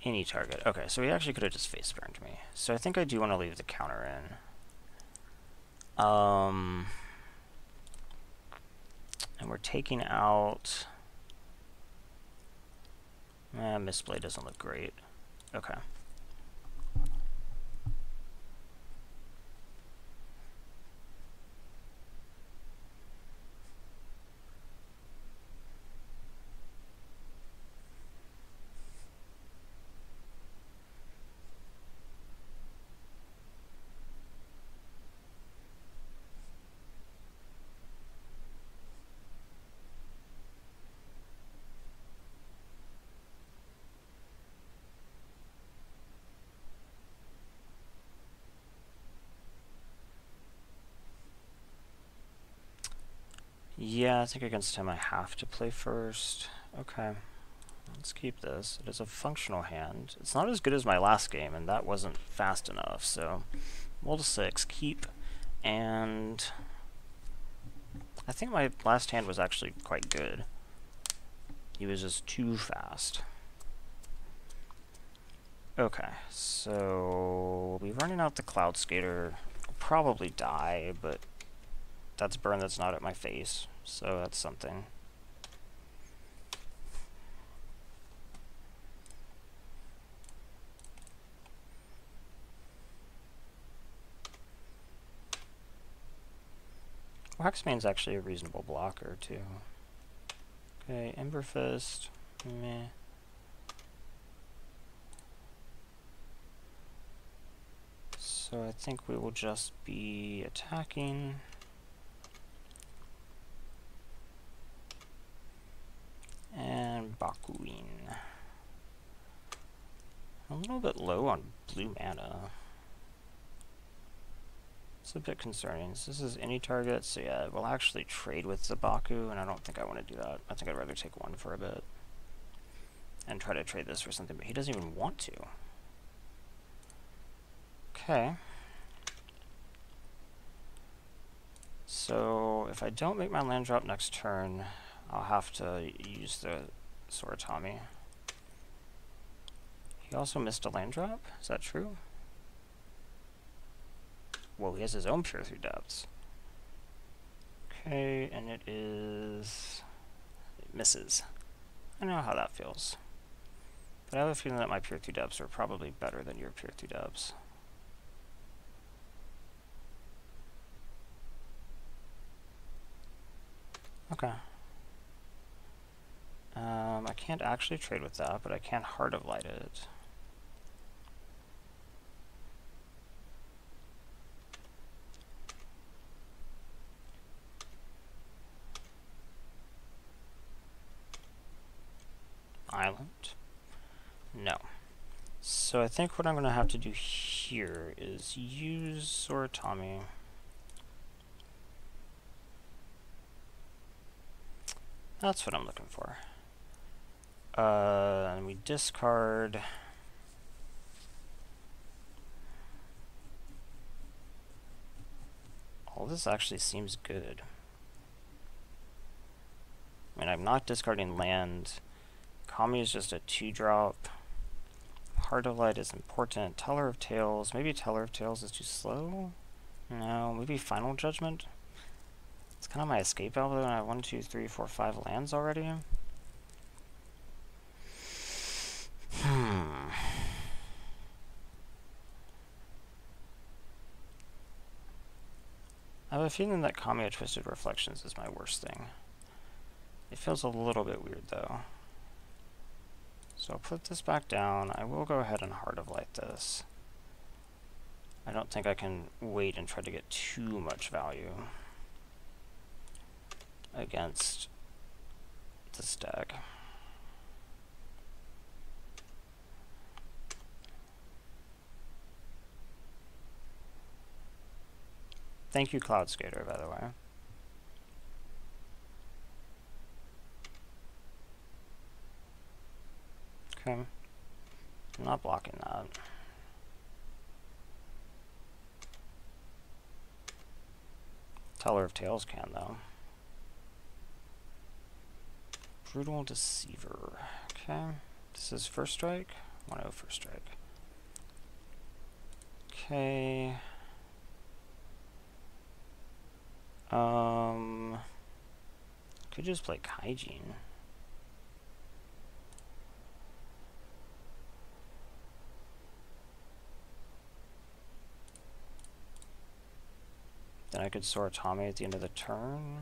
Any target. Okay, so he actually could have just face burned me. So I think I do want to leave the counter in. And we're taking out... Mistplay doesn't look great. Okay. Yeah, I think against him I have to play first. Okay, let's keep this. It is a functional hand. It's not as good as my last game, and that wasn't fast enough, so roll to 6, keep, and I think my last hand was actually quite good. He was just too fast. Okay, so we'll be running out the Cloud Skater. I'll probably die, but that's burn that's not at my face, so that's something. Waxmane's actually a reasonable blocker, too. Okay, Ember Fist, meh. So I think we will just be attacking. And Bakuin. A little bit low on blue mana. It's a bit concerning. So this is any target, so yeah, we'll actually trade with the Baku, and I don't think I want to do that. I think I'd rather take one for a bit. And try to trade this for something, but he doesn't even want to. Okay. So if I don't make my land drop next turn, I'll have to use the Soratami. He also missed a land drop? Is that true? Whoa, he has his own Pure Through Depths. Okay, and it is... It misses. I know how that feels. But I have a feeling that my Pure Through Depths are probably better than your Pure Through Depths. Okay. I can't actually trade with that, but I can Heart of Light it. Island? No. So I think what I'm going to have to do here is use Soratami. That's what I'm looking for. And we discard. All this actually seems good. I mean, I'm not discarding land. Kami is just a 2-drop. Heart of Light is important. Teller of Tales. Maybe Teller of Tales is too slow? No, maybe Final Judgment? It's kind of my escape valve, and I have 1, 2, 3, 4, 5 lands already. I have a feeling that Kamigawa Twisted Reflections is my worst thing. It feels a little bit weird, though. So I'll put this back down. I will go ahead and Heart of Light this. I don't think I can wait and try to get too much value. against this deck. Thank you, Cloud Skater, by the way. Okay. I'm not blocking that. Teller of Tails can, though. Brutal Deceiver. Okay. This is first strike. 1-0 first strike. Okay. Could just play Kaijin. Then I could soar Tommy at the end of the turn.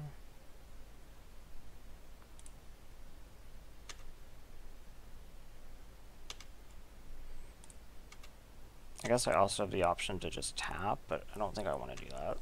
I guess I also have the option to just tap, but I don't think I want to do that.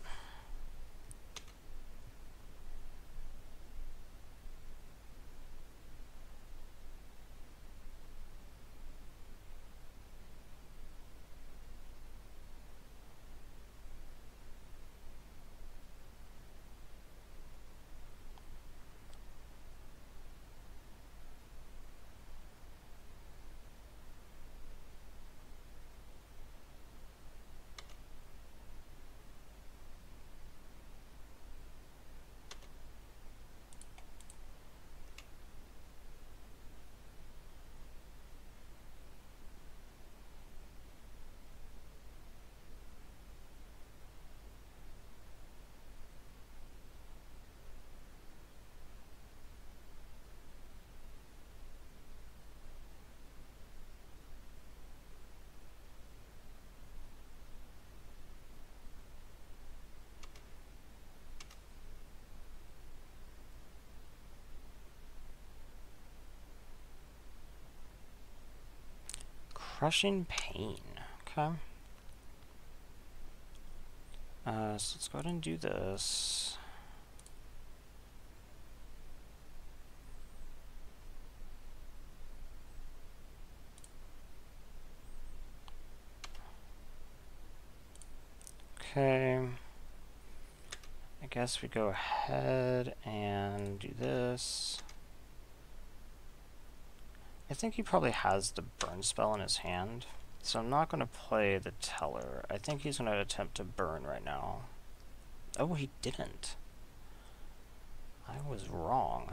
Crushing Pain. Okay. So let's go ahead and do this. Okay. I guess we go ahead and do this. I think he probably has the burn spell in his hand, so I'm not going to play the Teller. I think he's going to attempt to burn right now. Oh, he didn't. I was wrong.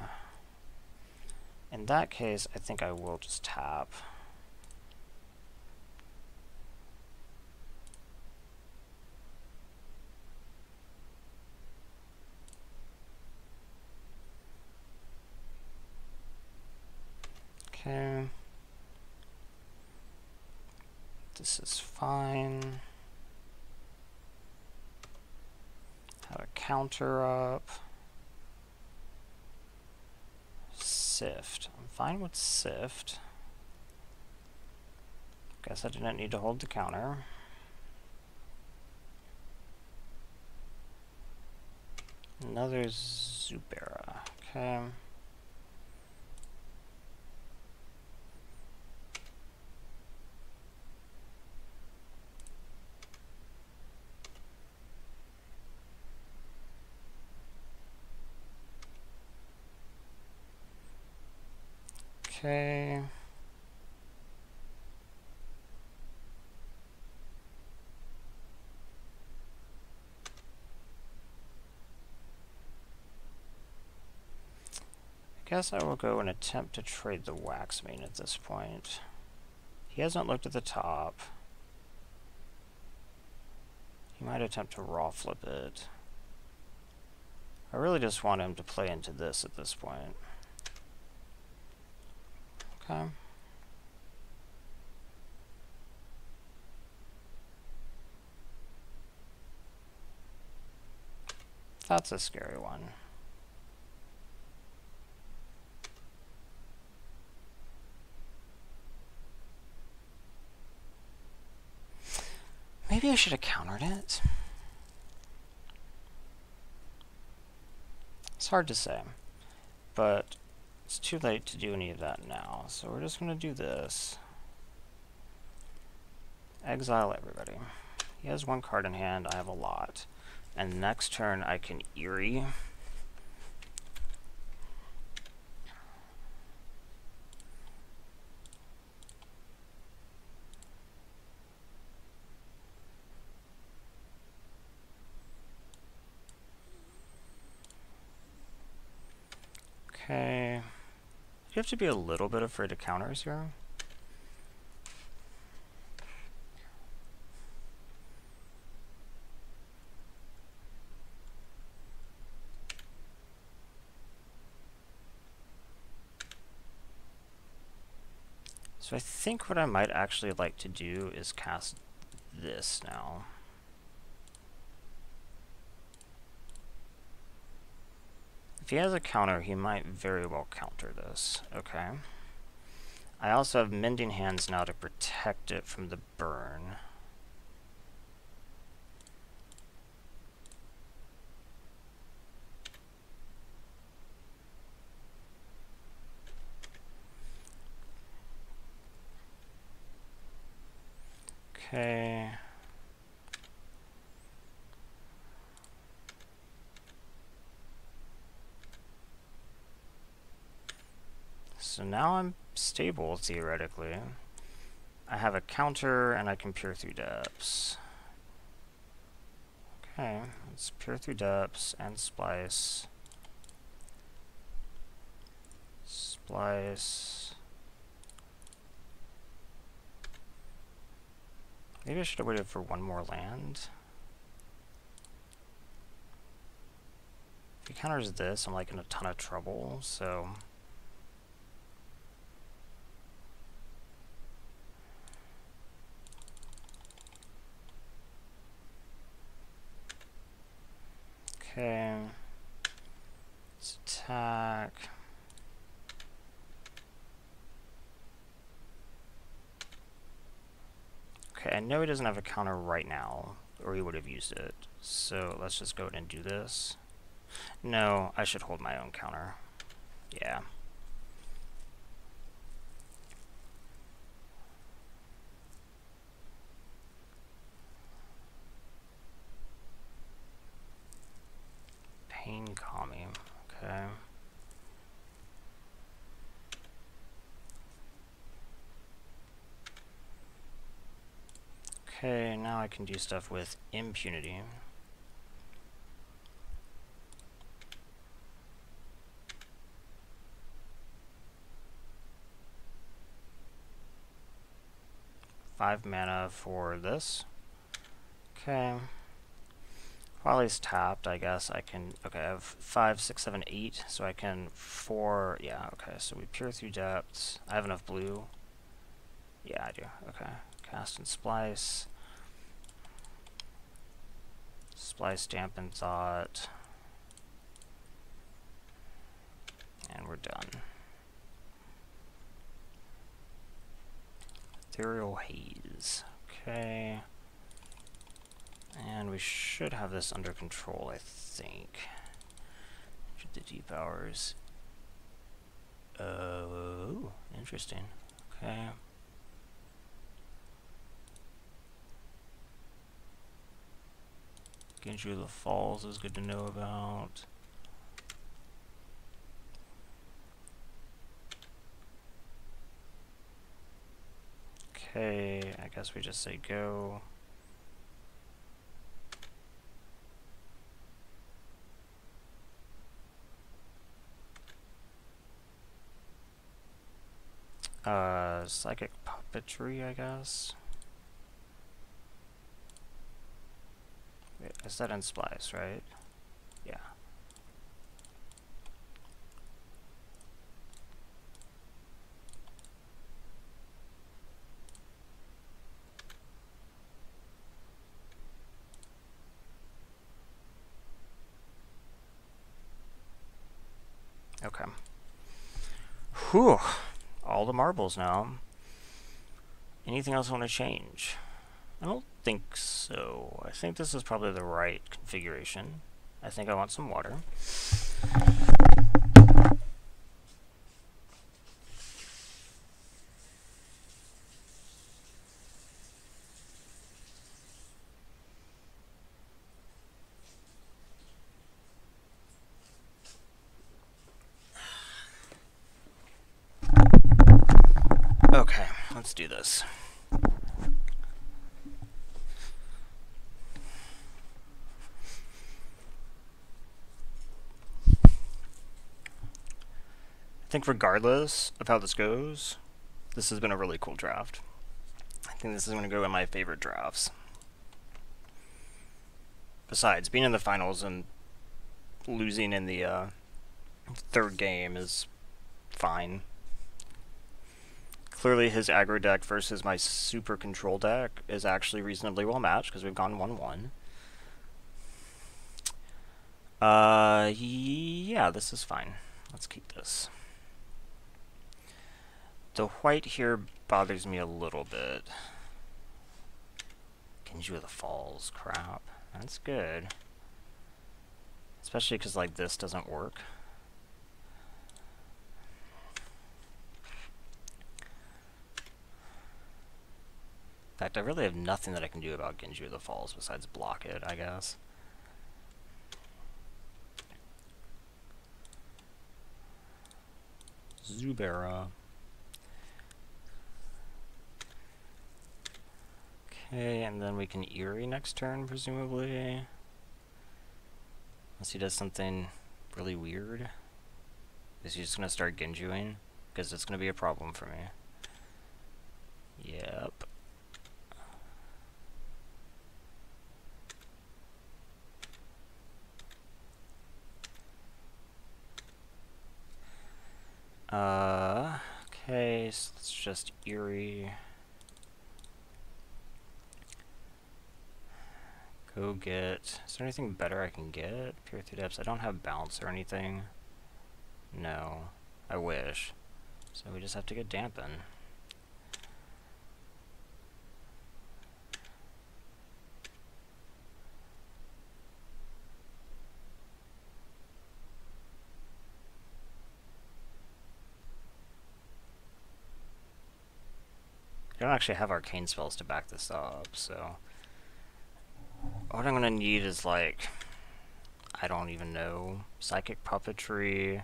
In that case, I think I will just tap. Okay. This is fine. Have a counter up. Sift. I'm fine with Sift. Guess I didn't need to hold the counter. Another Zubera. Okay. Okay. I guess I will go and attempt to trade the Waxmane at this point. He hasn't looked at the top. He might attempt to raw flip it. I really just want him to play into this at this point. Okay. That's a scary one. Maybe I should have countered it. So hard to say, but it's too late to do any of that now, so we're just going to do this. Exile everybody. He has one card in hand, I have a lot. And next turn I can Eerie. Okay. You have to be a little bit afraid of counters here. So I think what I might actually like to do is cast this now. If he has a counter, he might very well counter this. Okay. I also have Mending Hands now to protect it from the burn. Okay. So now I'm stable, theoretically. I have a counter, and I can Peer Through Depths. Okay, let's Peer Through Depths and Splice. Splice. Maybe I should have waited for one more land. If he counters this, I'm like in a ton of trouble, so... Okay, let's attack. Okay, I know he doesn't have a counter right now, or he would have used it. So let's just go ahead and do this. No, I should hold my own counter. Yeah. Pain Kami, okay. Okay, now I can do stuff with Impunity. Five mana for this. Okay. While he's tapped, I guess I can... Okay, I have 5, 6, 7, 8, so I can 4... Yeah, okay, so we Peer Through Depths. I have enough blue. Yeah, I do. Okay. Cast and Splice. Splice, Dampen Thought. And we're done. Ethereal Haze. Okay. And we should have this under control, I think. The deep hours. Oh, interesting. Okay. Genju the Falls is good to know about. Okay, I guess we just say go. Psychic Puppetry, I guess. Wait, is that in Splice, right? Yeah. Okay. Whew. All the marbles now. Anything else I want to change? I don't think so. I think this is probably the right configuration. I think I want some water. let's do this. I think regardless of how this goes, this has been a really cool draft. I think this is going to go in my favorite drafts. Besides, being in the finals and losing in the third game is fine. Clearly his aggro deck versus my super control deck is actually reasonably well matched because we've gone 1-1. Yeah, this is fine. Let's keep this. The white here bothers me a little bit. Genji of the Falls, crap. That's good. Especially because, like, this doesn't work. In fact, I really have nothing that I can do about Genji of the Falls besides block it, I guess. Zubera. Okay, and then we can Eerie next turn, presumably. Unless he does something really weird. Is he just going to start Genjuing? Because it's going to be a problem for me. Yep. Okay, so let's just Eerie. Go get... Is there anything better I can get? Peer through depths. I don't have bounce or anything. No. I wish. So we just have to get dampen. I don't actually have arcane spells to back this up, so... What I'm gonna need is, like... I don't even know. Psychic Puppetry...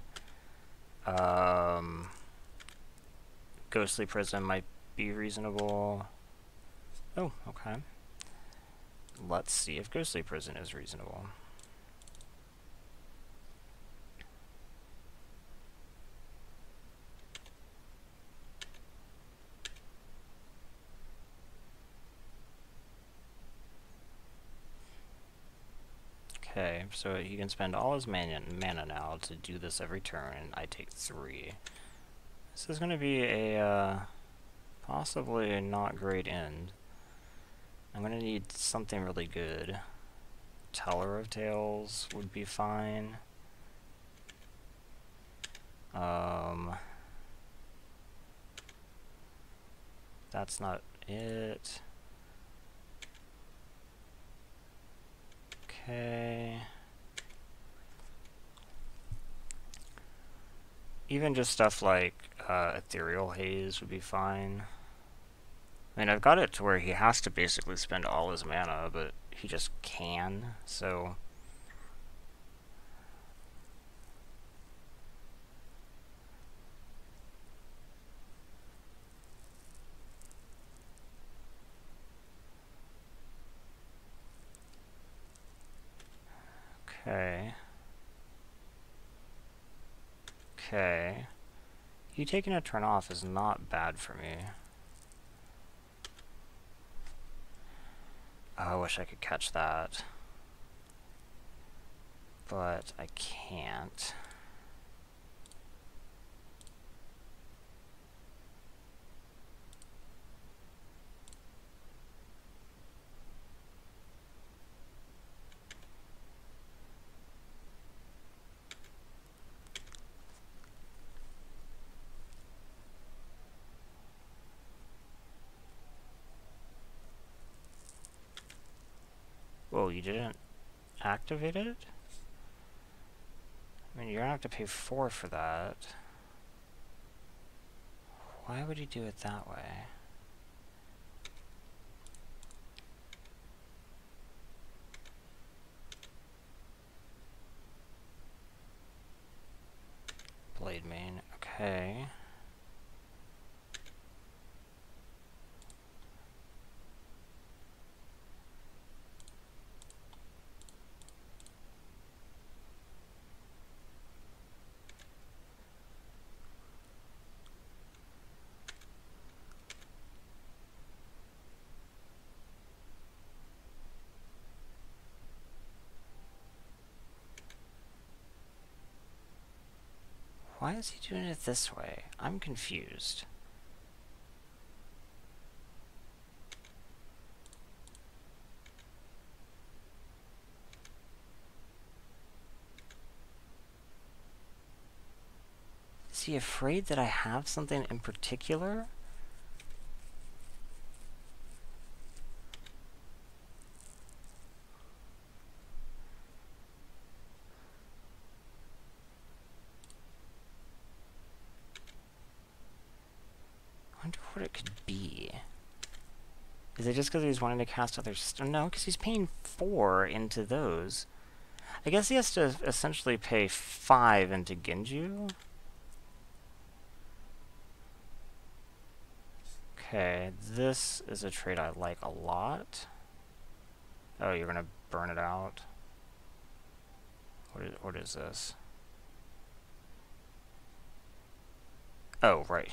Ghostly Prison might be reasonable. Oh, okay. Let's see if Ghostly Prison is reasonable. Okay, so he can spend all his mana now to do this every turn, and I take 3. This is going to be a possibly a not great end. I'm going to need something really good. Teller of Tales would be fine. That's not it. Okay. Even just stuff like Ethereal Haze would be fine. I mean, I've got it to where he has to basically spend all his mana, but he just can, so... Okay. Okay. You taking a turn off is not bad for me. Oh, I wish I could catch that. But I can't. Whoa, you didn't activate it? I mean, you're gonna have to pay 4 for that. Why would he do it that way? Blade Main, okay. Why is he doing it this way? I'm confused. Is he afraid that I have something in particular? I wonder what it could be. Is it just because he's wanting to cast other stuff? No, because he's paying 4 into those. I guess he has to essentially pay 5 into Genju. Okay, this is a trade I like a lot. Oh, you're gonna burn it out? What is this? Oh, right.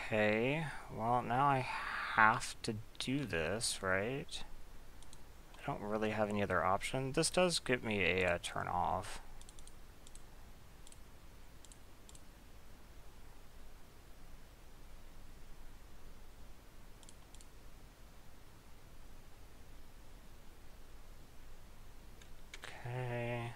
Okay, well, now I have to do this, right? I don't really have any other option. This does get me a turn off. Okay.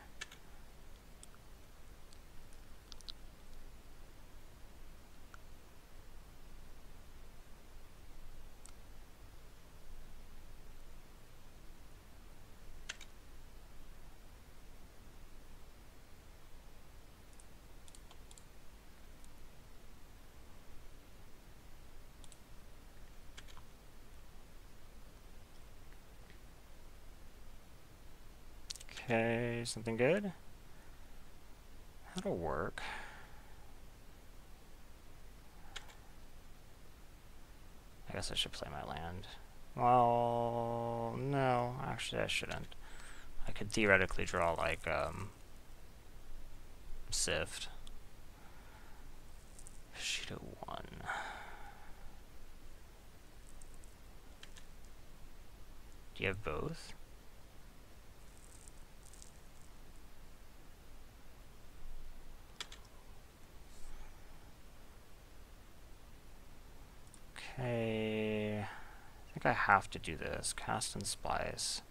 Okay, something good? That'll work. I guess I should play my land. Well, no, actually I shouldn't. I could theoretically draw like, Sift. Shido 1. Do you have both? Okay, I think I have to do this. Cast and splice.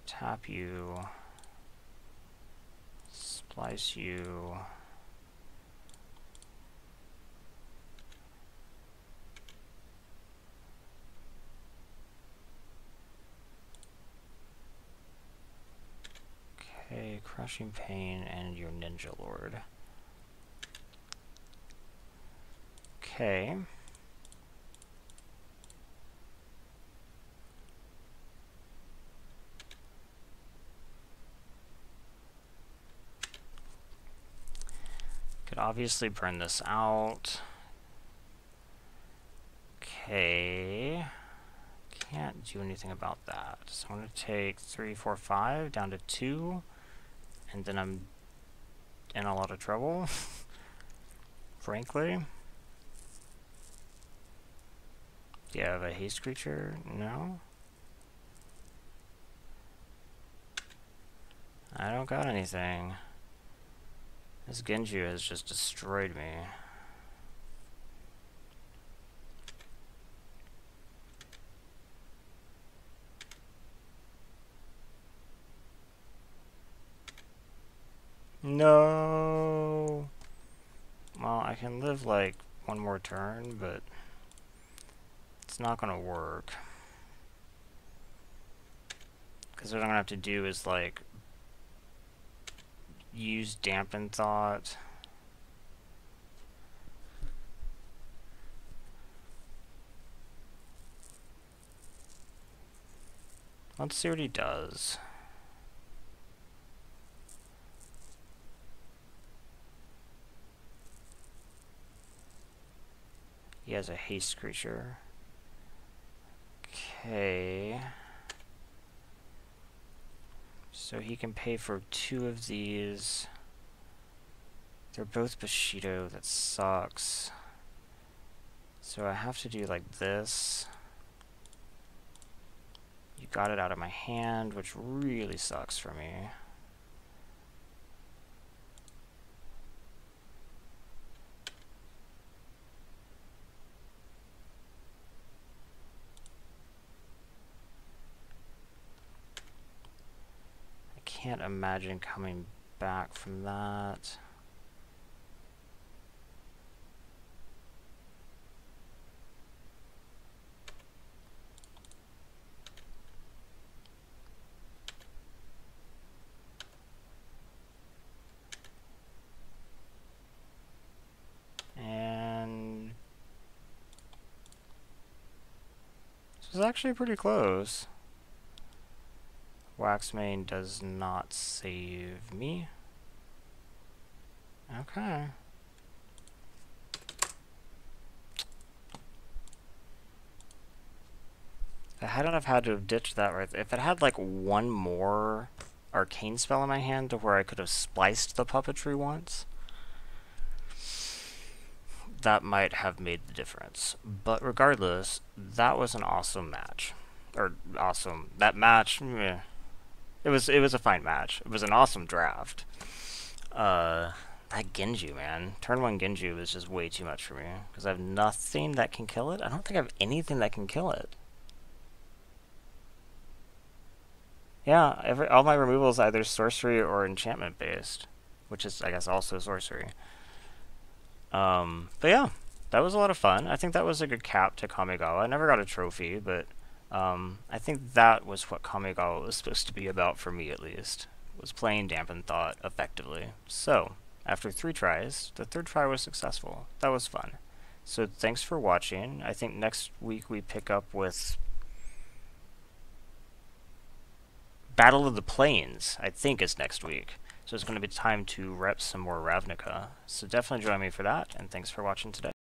Tap you. Splice you. Okay, crushing pain and your ninja lord. Okay. Could obviously burn this out. Okay. Can't do anything about that. So I'm going to take 3, 4, 5 down to 2. And then I'm in a lot of trouble. Frankly. Do you have a haste creature? No? I don't got anything. This Genju has just destroyed me. No! Well, I can live like one more turn, but it's not gonna work. Because what I'm gonna have to do is like use Dampen Thought. Let's see what he does. He has a haste creature. Okay. So he can pay for 2 of these. They're both Bushido. That sucks. So I have to do like this. You got it out of my hand, which really sucks for me. I can't imagine coming back from that. And this is actually pretty close. Waxmane does not save me. Okay. I hadn't have had to have ditched that right there. If it had like one more arcane spell in my hand to where I could have spliced the puppetry once, that might have made the difference. But regardless, that was an awesome match. Or awesome. That match, meh. It was a fine match. It was an awesome draft. That Genju, man. Turn 1 Genju is just way too much for me. Because I have nothing that can kill it. I don't think I have anything that can kill it. Yeah, all my removals either sorcery or enchantment based. Which is, I guess, also sorcery. But yeah, that was a lot of fun. I think that was a good cap to Kamigawa. I never got a trophy, but I think that was what Kamigawa was supposed to be about for me, at least. Was playing Dampened Thought effectively. So, after 3 tries, the 3rd try was successful. That was fun. So thanks for watching. I think next week we pick up with Battle of the Plains, I think is next week. So it's going to be time to rep some more Ravnica. So definitely join me for that, and thanks for watching today.